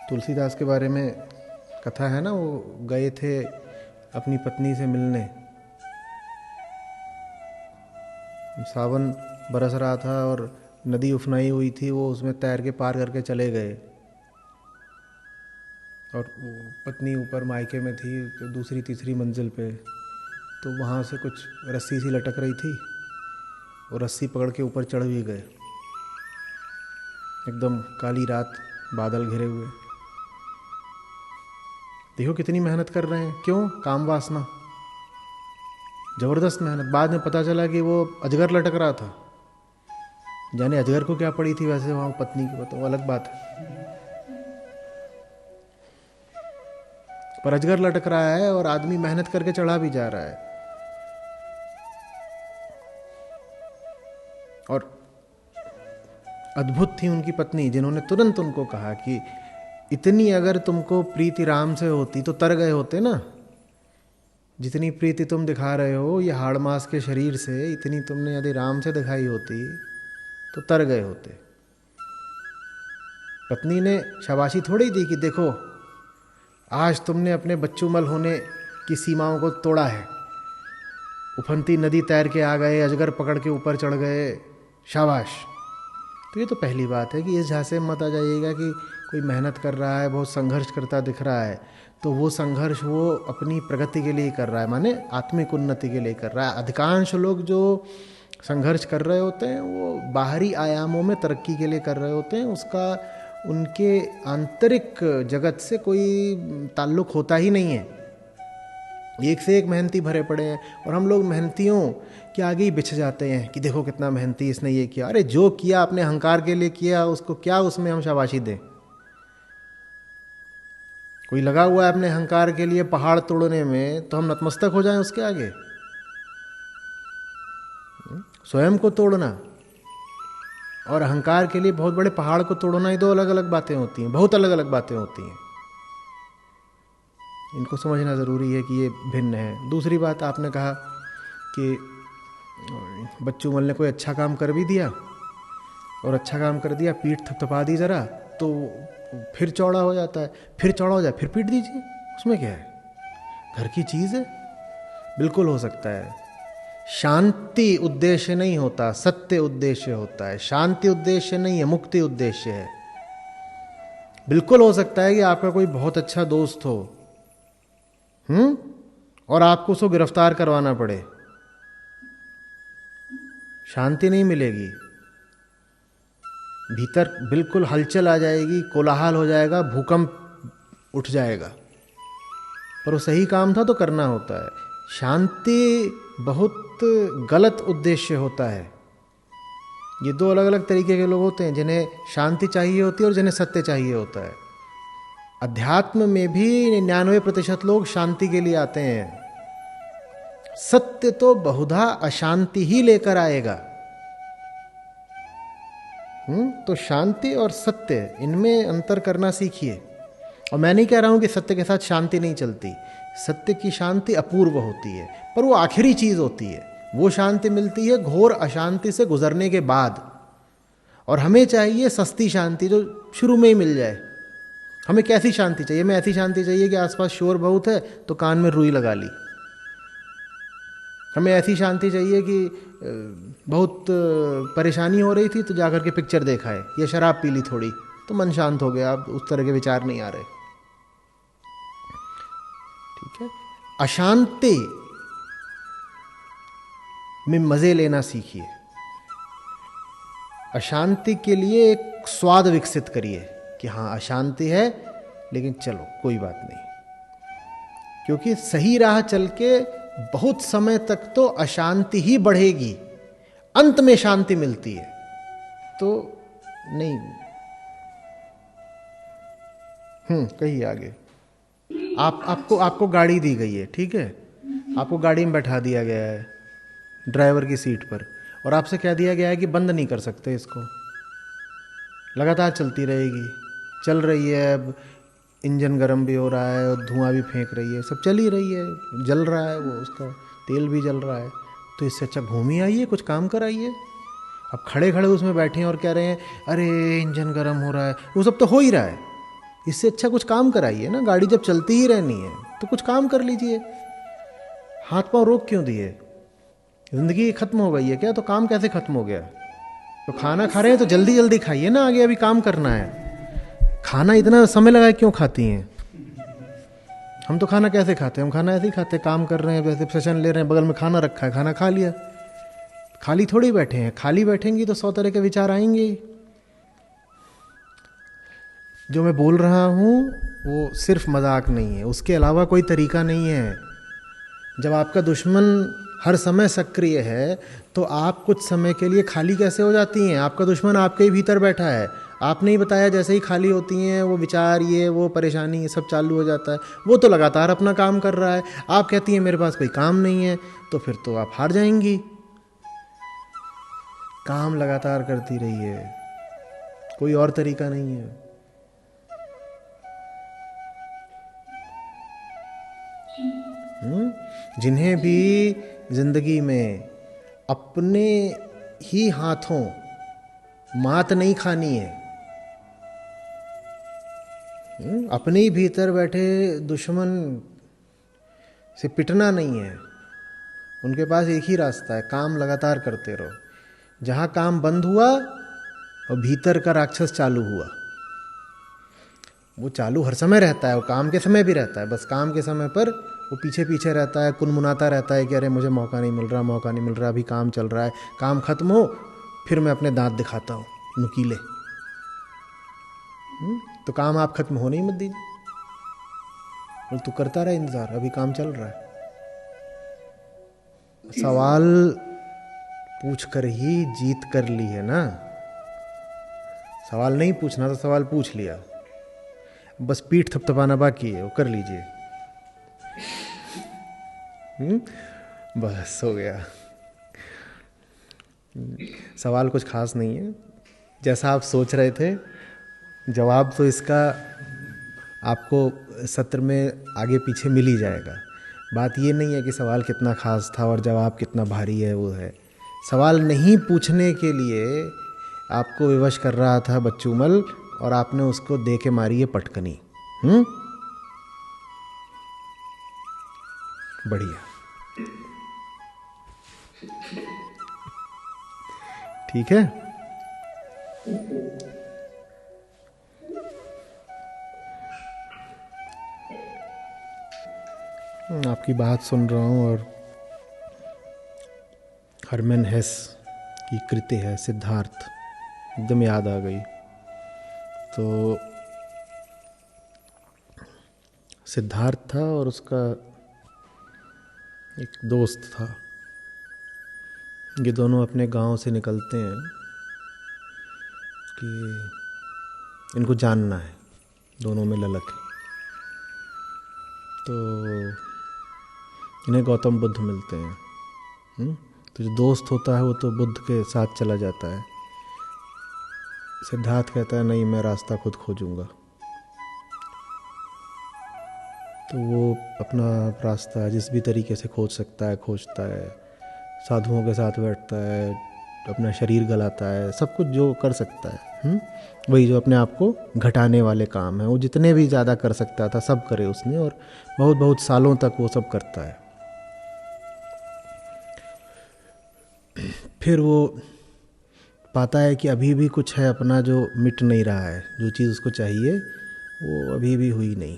तुलसीदास के बारे में कथा है ना, वो गए थे अपनी पत्नी से मिलने, सावन बरस रहा था और नदी उफनाई हुई थी, वो उसमें तैर के पार करके चले गए, और पत्नी ऊपर मायके में थी तो दूसरी तीसरी मंजिल पे, तो वहाँ से कुछ रस्सी सी लटक रही थी, और रस्सी पकड़ के ऊपर चढ़ भी गए। एकदम काली रात, बादल घिरे हुए। देखो कितनी मेहनत कर रहे हैं, क्यों? काम वासना, जबरदस्त मेहनत। बाद में पता चला कि वो अजगर लटक रहा था, जाने अजगर को क्या पड़ी थी, वैसे वहाँ पत्नी की तो अलग बात है, पर अजगर लटक रहा है और आदमी मेहनत करके चढ़ा भी जा रहा है। और अद्भुत थी उनकी पत्नी, जिन्होंने तुरंत उनको कहा कि इतनी अगर तुमको प्रीति राम से होती तो तर गए होते ना, जितनी प्रीति तुम दिखा रहे हो ये हाड़ मास के शरीर से, इतनी तुमने यदि राम से दिखाई होती तो तर गए होते। पत्नी ने शाबाशी थोड़ी दी कि देखो आज तुमने अपने बच्चूमल होने की सीमाओं को तोड़ा है, उफनती नदी तैर के आ गए, अजगर पकड़ के ऊपर चढ़ गए, शाबाश। तो ये तो पहली बात है कि इस झांसे में मत आ जाइएगा कि कोई मेहनत कर रहा है, बहुत संघर्ष करता दिख रहा है, तो वो संघर्ष वो अपनी प्रगति के लिए कर रहा है, माने आत्मिक उन्नति के लिए कर रहा है। अधिकांश लोग जो संघर्ष कर रहे होते हैं वो बाहरी आयामों में तरक्की के लिए कर रहे होते हैं, उसका उनके आंतरिक जगत से कोई ताल्लुक होता ही नहीं है। एक से एक मेहनती भरे पड़े हैं और हम लोग मेहनतियों के आगे ही बिछ जाते हैं कि देखो कितना मेहनती इसने ये किया। अरे जो किया अपने अहंकार के लिए किया, उसको क्या उसमें हम शाबाशी दें। कोई लगा हुआ है अपने अहंकार के लिए पहाड़ तोड़ने में, तो हम नतमस्तक हो जाएं उसके आगे। स्वयं को तोड़ना और अहंकार के लिए बहुत बड़े पहाड़ को तोड़ना, ही दो अलग अलग बातें होती हैं, बहुत अलग अलग बातें होती हैं। इनको समझना ज़रूरी है कि ये भिन्न है। दूसरी बात, आपने कहा कि बच्चूमल ने कोई अच्छा काम कर भी दिया और अच्छा काम कर दिया, पीठ थपथपा दी ज़रा तो फिर चौड़ा हो जाता है, फिर चौड़ा हो जाए फिर पीट दीजिए, उसमें क्या है, घर की चीज़ है, बिल्कुल हो सकता है। शांति उद्देश्य नहीं होता, सत्य उद्देश्य होता है। शांति उद्देश्य नहीं है, मुक्ति उद्देश्य है। बिल्कुल हो सकता है कि आपका कोई बहुत अच्छा दोस्त हो और आपको उसको गिरफ्तार करवाना पड़े, शांति नहीं मिलेगी, भीतर बिल्कुल हलचल आ जाएगी, कोलाहल हो जाएगा, भूकंप उठ जाएगा। पर वो सही काम था तो करना होता है। शांति बहुत गलत उद्देश्य होता है। ये दो अलग अलग तरीके के लोग होते हैं, जिन्हें शांति चाहिए होती है और जिन्हें सत्य चाहिए होता है। अध्यात्म में भी 99% लोग शांति के लिए आते हैं। सत्य तो बहुधा अशांति ही लेकर आएगा। तो शांति और सत्य, इनमें अंतर करना सीखिए। और मैं नहीं कह रहा हूं कि सत्य के साथ शांति नहीं चलती। सत्य की शांति अपूर्व होती है, पर वो आखिरी चीज होती है। वो शांति मिलती है घोर अशांति से गुजरने के बाद। और हमें चाहिए सस्ती शांति जो शुरू में ही मिल जाए। हमें कैसी शांति चाहिए? हमें ऐसी शांति चाहिए कि आसपास शोर बहुत है तो कान में रुई लगा ली। हमें ऐसी शांति चाहिए कि बहुत परेशानी हो रही थी तो जाकर के पिक्चर देखा है या शराब पी ली थोड़ी तो मन शांत हो गया, अब उस तरह के विचार नहीं आ रहे। ठीक है, अशांति में मजे लेना सीखिए। अशांति के लिए एक स्वाद विकसित करिए कि हाँ अशांति है लेकिन चलो कोई बात नहीं, क्योंकि सही राह चल के बहुत समय तक तो अशांति ही बढ़ेगी, अंत में शांति मिलती है। तो नहीं, कहिए आगे। आपको गाड़ी दी गई है, ठीक है, आपको गाड़ी में बैठा दिया गया है ड्राइवर की सीट पर, और आपसे कह दिया गया है कि बंद नहीं कर सकते इसको, लगातार चलती रहेगी। चल रही है, अब इंजन गर्म भी हो रहा है और धुआं भी फेंक रही है, सब चल ही रही है, जल रहा है, वो उसका तेल भी जल रहा है। तो इससे अच्छा घूम ही आइए, कुछ काम कर आइए। अब खड़े खड़े उसमें बैठे हैं और कह रहे हैं अरे इंजन गर्म हो रहा है, वो सब तो हो ही रहा है। इससे अच्छा कुछ काम कराइए ना, गाड़ी जब चलती ही रहनी है तो कुछ काम कर लीजिए। हाथ पांव रोक क्यों दिए? जिंदगी खत्म हो गई है क्या? तो काम कैसे खत्म हो गया? तो खाना खा रहे हैं तो जल्दी जल्दी खाइए ना, आगे अभी काम करना है। खाना इतना समय लगा क्यों खाती हैं? हम तो खाना कैसे खाते हैं? हम खाना ऐसे ही खाते हैं, काम कर रहे हैं, वैसे सेशन ले रहे हैं, बगल में खाना रखा है, खाना खा लिया। खाली थोड़ी बैठे हैं, खाली बैठेंगी तो 100 तरह के विचार आएंगे। जो मैं बोल रहा हूं वो सिर्फ मजाक नहीं है, उसके अलावा कोई तरीका नहीं है। जब आपका दुश्मन हर समय सक्रिय है तो आप कुछ समय के लिए खाली कैसे हो जाती हैं? आपका दुश्मन आपके ही भीतर बैठा है, आपने ही बताया, जैसे ही खाली होती हैं वो विचार, ये वो परेशानी, ये सब चालू हो जाता है। वो तो लगातार अपना काम कर रहा है, आप कहती हैं मेरे पास कोई काम नहीं है, तो फिर तो आप हार जाएंगी। काम लगातार करती रहिए, कोई और तरीका नहीं है। जिन्हें भी जिंदगी में अपने ही हाथों मात नहीं खानी है, अपने ही भीतर बैठे दुश्मन से पिटना नहीं है, उनके पास एक ही रास्ता है, काम लगातार करते रहो। जहां काम बंद हुआ और भीतर का राक्षस चालू हुआ, वो चालू हर समय रहता है, वो काम के समय भी रहता है, बस काम के समय पर वो पीछे पीछे रहता है, कुनमुनाता रहता है कि अरे मुझे मौका नहीं मिल रहा, मौका नहीं मिल रहा, अभी काम चल रहा है, काम खत्म हो फिर मैं अपने दांत दिखाता हूँ नुकीले। तो काम आप खत्म होने ही मत दीजिए, और तू करता रहे इंतजार, अभी काम चल रहा है। सवाल पूछ कर ही जीत कर ली है ना। सवाल नहीं पूछना तो सवाल पूछ लिया, बस पीठ थपथपाना बाकी है, वो कर लीजिए। बस हो गया। सवाल कुछ खास नहीं है, जैसा आप सोच रहे थे जवाब तो इसका आपको सत्र में आगे पीछे मिल ही जाएगा। बात ये नहीं है कि सवाल कितना खास था और जवाब कितना भारी है, वो है सवाल नहीं पूछने के लिए आपको विवश कर रहा था बच्चूमल, और आपने उसको दे के मारी है पटकनी। बढ़िया, ठीक है। आपकी बात सुन रहा हूँ और हरमन हेस की कृति है सिद्धार्थ एकदम याद आ गई। तो सिद्धार्थ था और उसका एक दोस्त था। ये दोनों अपने गांव से निकलते हैं कि इनको जानना है, दोनों में ललक है। तो इन्हें गौतम बुद्ध मिलते हैं। तो जो दोस्त होता है वो तो बुद्ध के साथ चला जाता है। सिद्धार्थ कहता है नहीं, मैं रास्ता खुद खोजूंगा। तो वो अपना रास्ता जिस भी तरीके से खोज सकता है खोजता है, साधुओं के साथ बैठता है, अपना शरीर गलाता है, सब कुछ जो कर सकता है। वही जो अपने आप को घटाने वाले काम है, वो जितने भी ज़्यादा कर सकता था सब करे उसने, और बहुत बहुत सालों तक वो सब करता है। फिर वो पाता है कि अभी भी कुछ है अपना जो मिट नहीं रहा है, जो चीज़ उसको चाहिए वो अभी भी हुई नहीं।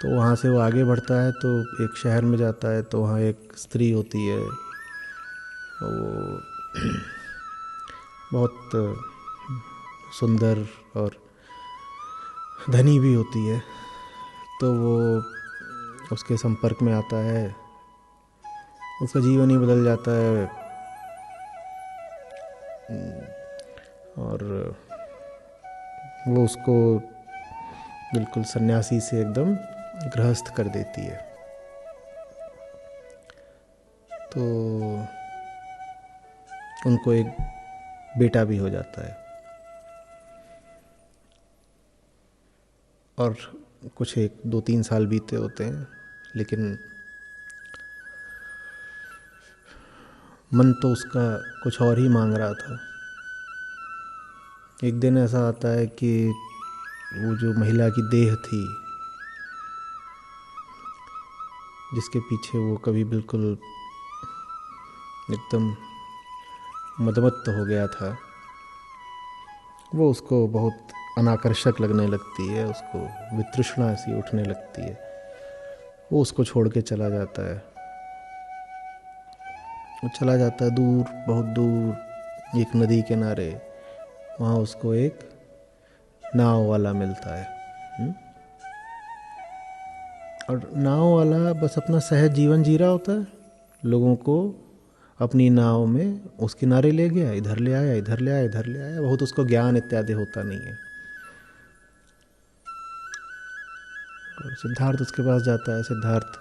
तो वहाँ से वो आगे बढ़ता है, तो एक शहर में जाता है, तो वहाँ एक स्त्री होती है, वो बहुत सुंदर और धनी भी होती है। तो वो उसके संपर्क में आता है, उसका जीवन ही बदल जाता है, और वो उसको बिल्कुल सन्यासी से एकदम गृहस्थ कर देती है। तो उनको एक बेटा भी हो जाता है, और कुछ 1-2-3 साल बीते होते हैं, लेकिन मन तो उसका कुछ और ही मांग रहा था। एक दिन ऐसा आता है कि वो जो महिला की देह थी, जिसके पीछे वो कभी बिल्कुल एकदम मदमत्त हो गया था, वो उसको बहुत अनाकर्षक लगने लगती है, उसको वितृष्णा ऐसी उठने लगती है। वो उसको छोड़ के चला जाता है। वो चला जाता है दूर, बहुत दूर, एक नदी किनारे। वहाँ उसको एक नाव वाला मिलता है। और नाव वाला बस अपना सहज जीवन जी रहा होता है, लोगों को अपनी नाव में उस किनारे ले गया, इधर ले आया, इधर ले आया, इधर ले आया। बहुत उसको ज्ञान इत्यादि होता नहीं है। और सिद्धार्थ उसके पास जाता है, सिद्धार्थ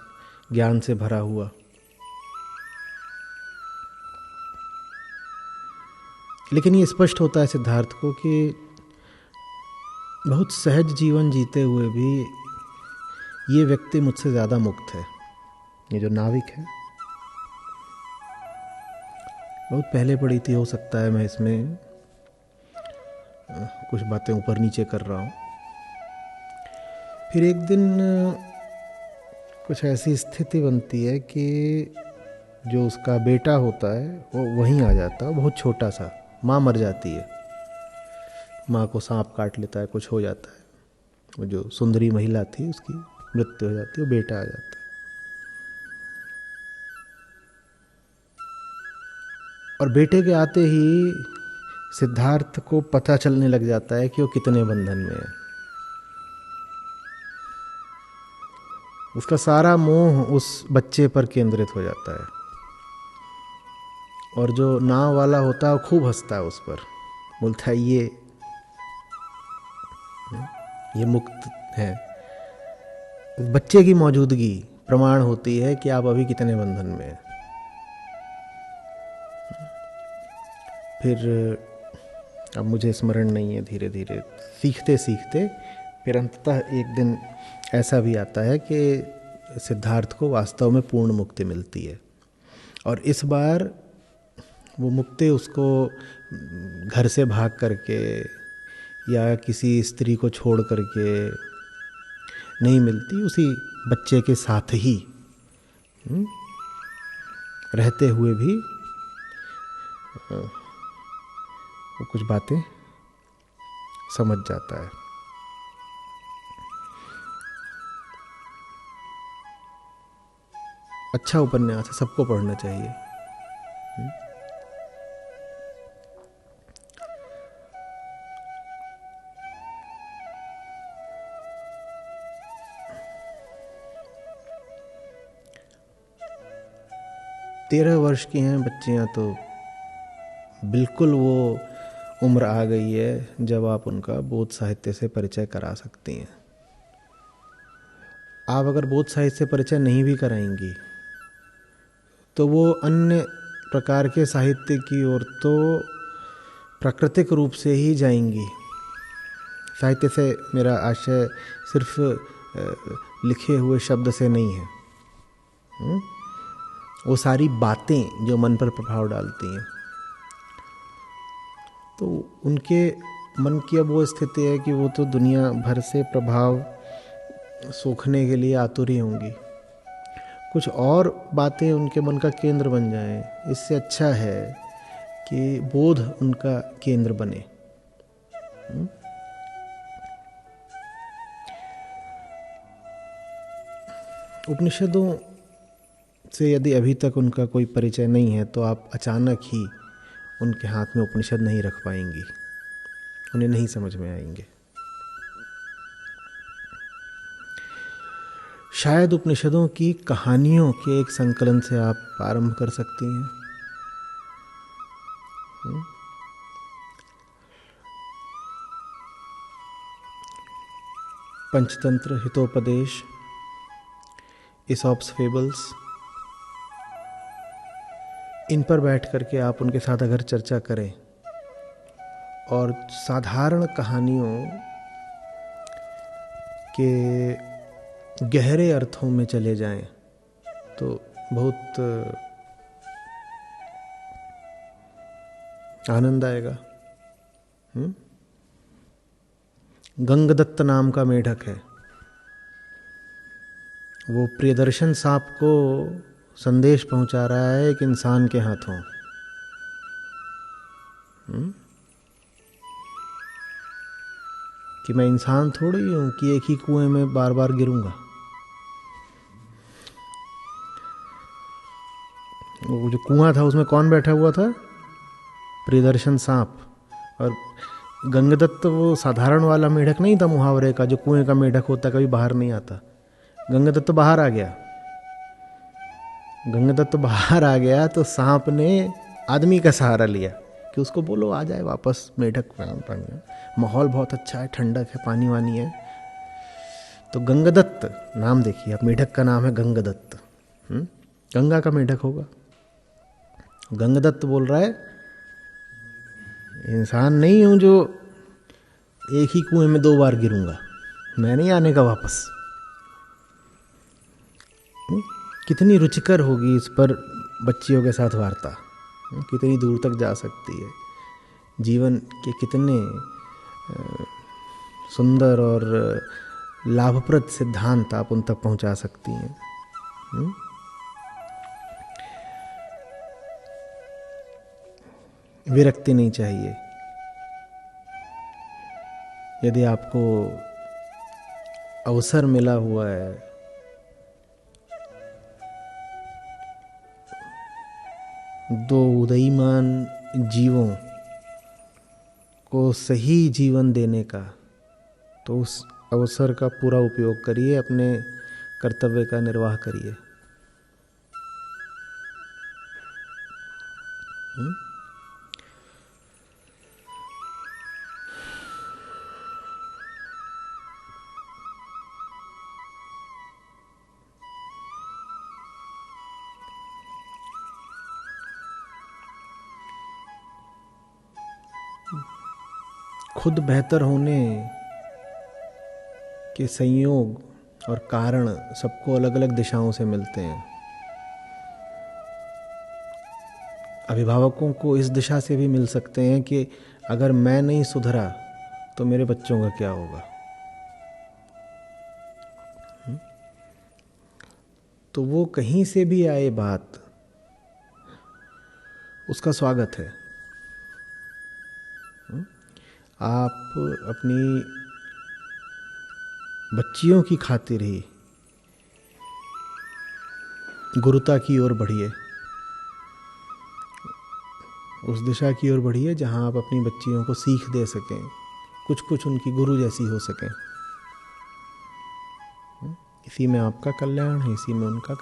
ज्ञान से भरा हुआ। लेकिन ये स्पष्ट होता है सिद्धार्थ को कि बहुत सहज जीवन जीते हुए भी ये व्यक्ति मुझसे ज़्यादा मुक्त है। ये जो नाविक है, बहुत पहले पढ़ी थी, हो सकता है मैं इसमें कुछ बातें ऊपर नीचे कर रहा हूँ। फिर एक दिन कुछ ऐसी स्थिति बनती है कि जो उसका बेटा होता है वो वहीं आ जाता है, बहुत छोटा सा। माँ मर जाती है, माँ को सांप काट लेता है, कुछ हो जाता है, वो जो सुंदरी महिला थी उसकी मृत्यु हो जाती है, वो बेटा आ जाता है। और बेटे के आते ही सिद्धार्थ को पता चलने लग जाता है कि वो कितने बंधन में है। उसका सारा मोह उस बच्चे पर केंद्रित हो जाता है, और जो नाव वाला होता है वो खूब हंसता है उस पर, बोलता है ये मुक्त है। बच्चे की मौजूदगी प्रमाण होती है कि आप अभी कितने बंधन में हैं। फिर अब मुझे स्मरण नहीं है, धीरे धीरे सीखते सीखते फिर अंततः एक दिन ऐसा भी आता है कि सिद्धार्थ को वास्तव में पूर्ण मुक्ति मिलती है। और इस बार वो मुक्ति उसको घर से भाग करके या किसी स्त्री को छोड़ करके नहीं मिलती, उसी बच्चे के साथ ही रहते हुए भी वो कुछ बातें समझ जाता है। अच्छा उपन्यास है, सबको पढ़ना चाहिए। 13 वर्ष की हैं बच्चियां तो बिल्कुल वो उम्र आ गई है जब आप उनका बोध साहित्य से परिचय करा सकती हैं। आप अगर बोध साहित्य से परिचय नहीं भी कराएंगी तो वो अन्य प्रकार के साहित्य की ओर तो प्राकृतिक रूप से ही जाएंगी। साहित्य से मेरा आशय सिर्फ लिखे हुए शब्द से नहीं है। वो सारी बातें जो मन पर प्रभाव डालती हैं, तो उनके मन की अब वो स्थिति है कि वो तो दुनिया भर से प्रभाव सोखने के लिए आतुरी होंगी। कुछ और बातें उनके मन का केंद्र बन जाएं, इससे अच्छा है कि बोध उनका केंद्र बने। उपनिषदों से यदि अभी तक उनका कोई परिचय नहीं है तो आप अचानक ही उनके हाथ में उपनिषद नहीं रख पाएंगी, उन्हें नहीं समझ में आएंगे। शायद उपनिषदों की कहानियों के एक संकलन से आप आरंभ कर सकती हैं। पंचतंत्र, हितोपदेश, ईसॉप्स फेबल्स, इन पर बैठ करके आप उनके साथ अगर चर्चा करें और साधारण कहानियों के गहरे अर्थों में चले जाएं तो बहुत आनंद आएगा। गंगदत्त नाम का मेढक है, वो प्रियदर्शन सांप को संदेश पहुंचा रहा है एक इंसान के हाथों। कि मैं इंसान थोड़ी हूं कि एक ही कुएं में बार बार गिरूंगा। वो जो कुआं था उसमें कौन बैठा हुआ था? प्रियदर्शन सांप। और गंगदत्त वो साधारण वाला मेढक नहीं था मुहावरे का, जो कुएं का मेढक होता कभी बाहर नहीं आता। गंगदत्त बाहर आ गया। गंगदत्त बाहर आ गया तो सांप ने आदमी का सहारा लिया कि उसको बोलो आ जाए वापस। मेढक माहौल बहुत अच्छा है, ठंडक है, पानी वानी है। तो गंगदत्त नाम देखिए, अब मेढक का नाम है गंगदत्त। गंगा का मेढक होगा। गंगदत्त बोल रहा है इंसान नहीं हूं जो एक ही कुएं में 2 बार गिरूंगा, मैं नहीं आने का वापस। कितनी रुचिकर होगी इस पर बच्चियों के साथ वार्ता, कितनी दूर तक जा सकती है। जीवन के कितने सुंदर और लाभप्रद सिद्धांत आप उन तक पहुंचा सकती हैं। विरक्ति नहीं चाहिए। यदि आपको अवसर मिला हुआ है, दो उदयीमान जीवों को सही जीवन देने का, तो उस अवसर का पूरा उपयोग करिए, अपने कर्तव्य का निर्वाह करिए। खुद बेहतर होने के संयोग और कारण सबको अलग अलग दिशाओं से मिलते हैं। अभिभावकों को इस दिशा से भी मिल सकते हैं कि अगर मैं नहीं सुधरा तो मेरे बच्चों का क्या होगा। तो वो कहीं से भी आए बात, उसका स्वागत है। आप अपनी बच्चियों की खातिर ही गुरुता की ओर बढ़िए, उस दिशा की ओर बढ़िए जहां आप अपनी बच्चियों को सीख दे सकें, कुछ कुछ उनकी गुरु जैसी हो सकें। इसी में आपका कल्याण है, इसी में उनका।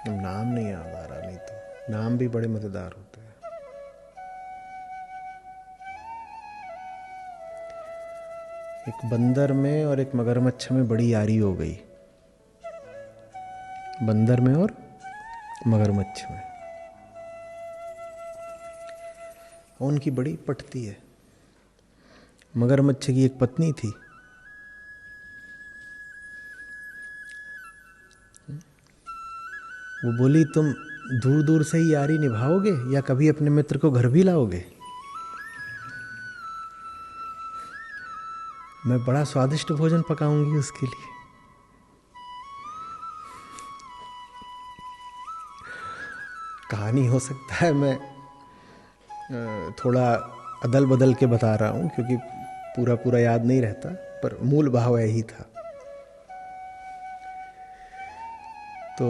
नाम नहीं याद आ रहा, नहीं तो नाम भी बड़े मजेदार होते हैं। एक बंदर में और एक मगरमच्छ में बड़ी यारी हो गई, बंदर में और मगरमच्छ में। उनकी बड़ी पटती है। मगरमच्छ की एक पत्नी थी, वो बोली तुम दूर दूर से ही यारी निभाओगे या कभी अपने मित्र को घर भी लाओगे? मैं बड़ा स्वादिष्ट भोजन पकाऊंगी उसके लिए। कहानी हो सकता है मैं थोड़ा अदल बदल के बता रहा हूं क्योंकि पूरा पूरा याद नहीं रहता, पर मूल भाव यही था। तो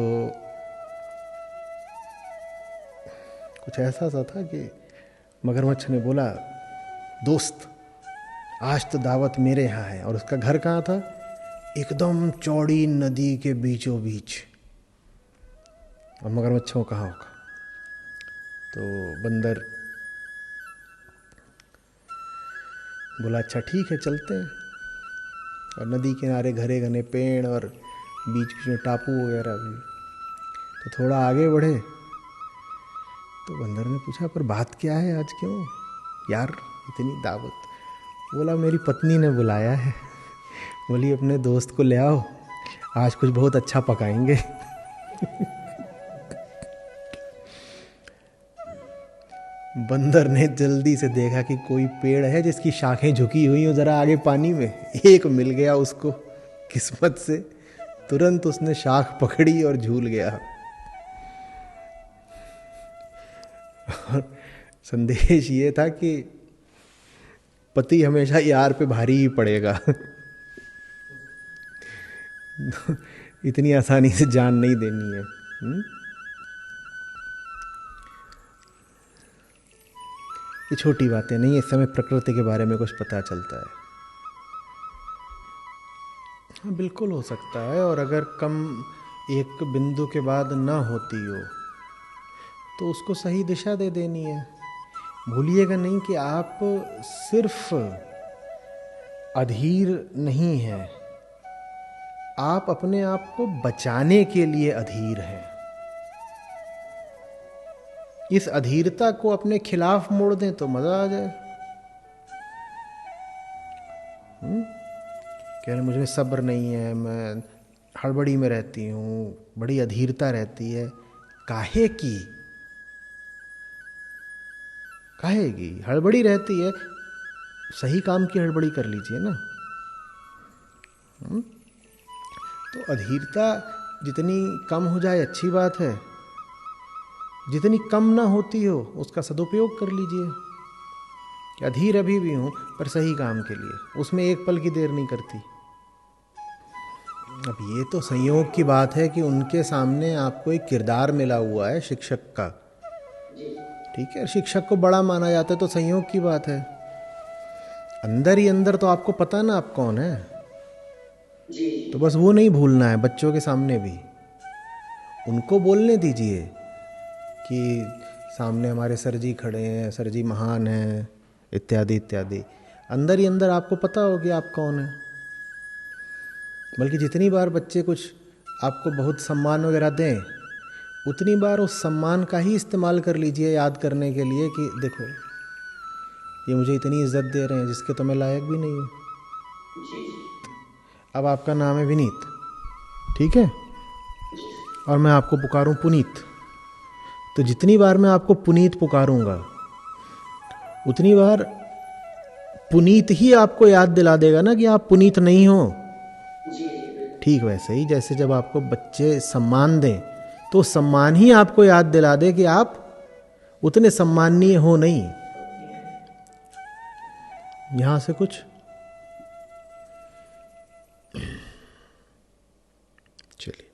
कुछ ऐसा सा था कि मगरमच्छ ने बोला, दोस्त आज तो दावत मेरे यहाँ है। और उसका घर कहाँ था? एकदम चौड़ी नदी के बीचों बीच। और मगरमच्छों कहाँ होगा? तो बंदर बोला अच्छा ठीक है चलते हैं। और नदी किनारे घने घने पेड़ और बीच बीच में टापू वगैरह भी। तो थोड़ा आगे बढ़े तो बंदर ने पूछा पर बात क्या है आज, क्यों यार इतनी दावत? बोला मेरी पत्नी ने बुलाया है, बोली अपने दोस्त को ले आओ, आज कुछ बहुत अच्छा पकाएंगे। बंदर ने जल्दी से देखा कि कोई पेड़ है जिसकी शाखें झुकी हुई हो जरा आगे पानी में। एक मिल गया उसको किस्मत से, तुरंत उसने शाख पकड़ी और झूल गया। और संदेश ये था कि पति हमेशा यार पे भारी ही पड़ेगा। इतनी आसानी से जान नहीं देनी है। ये छोटी बातें नहीं, इस समय प्रकृति के बारे में कुछ पता चलता है। हाँ बिल्कुल हो सकता है। और अगर कम एक बिंदु के बाद ना होती हो तो उसको सही दिशा दे देनी है। भूलिएगा नहीं कि आप सिर्फ अधीर नहीं हैं, आप अपने आप को बचाने के लिए अधीर हैं। इस अधीरता को अपने खिलाफ मोड़ दें तो मजा आ जाए। कह रहे मुझे सब्र नहीं है, मैं हड़बड़ी में रहती हूँ, बड़ी अधीरता रहती है। काहे की हड़बड़ी रहती है, सही काम की हड़बड़ी कर लीजिए ना। तो अधीरता जितनी कम हो जाए अच्छी बात है, जितनी कम ना होती हो उसका सदुपयोग कर लीजिए। कि अधीर अभी भी हूं पर सही काम के लिए, उसमें एक पल की देर नहीं करती। अब ये तो संयोग की बात है कि उनके सामने आपको एक किरदार मिला हुआ है शिक्षक का, ठीक है, शिक्षक को बड़ा माना जाता है तो संयोग की बात है। अंदर ही अंदर तो आपको पता ना आप कौन है, तो बस वो नहीं भूलना है। बच्चों के सामने भी उनको बोलने दीजिए कि सामने हमारे सर जी खड़े हैं, सर जी महान हैं, इत्यादि इत्यादि। अंदर ही अंदर आपको पता हो कि आप कौन है। बल्कि जितनी बार बच्चे कुछ आपको बहुत सम्मान वगैरह दें, उतनी बार उस सम्मान का ही इस्तेमाल कर लीजिए याद करने के लिए कि देखो ये मुझे इतनी इज्जत दे रहे हैं जिसके तो मैं लायक भी नहीं हूँ। अब आपका नाम है विनीत, ठीक है, और मैं आपको पुकारूं पुनीत, तो जितनी बार मैं आपको पुनीत पुकारूंगा उतनी बार पुनीत ही आपको याद दिला देगा ना कि आप पुनीत नहीं हो। ठीक वैसे ही जैसे जब आपको बच्चे सम्मान दें तो सम्मान ही आपको याद दिला दे कि आप उतने सम्माननीय हो नहीं। यहां से कुछ चलिए।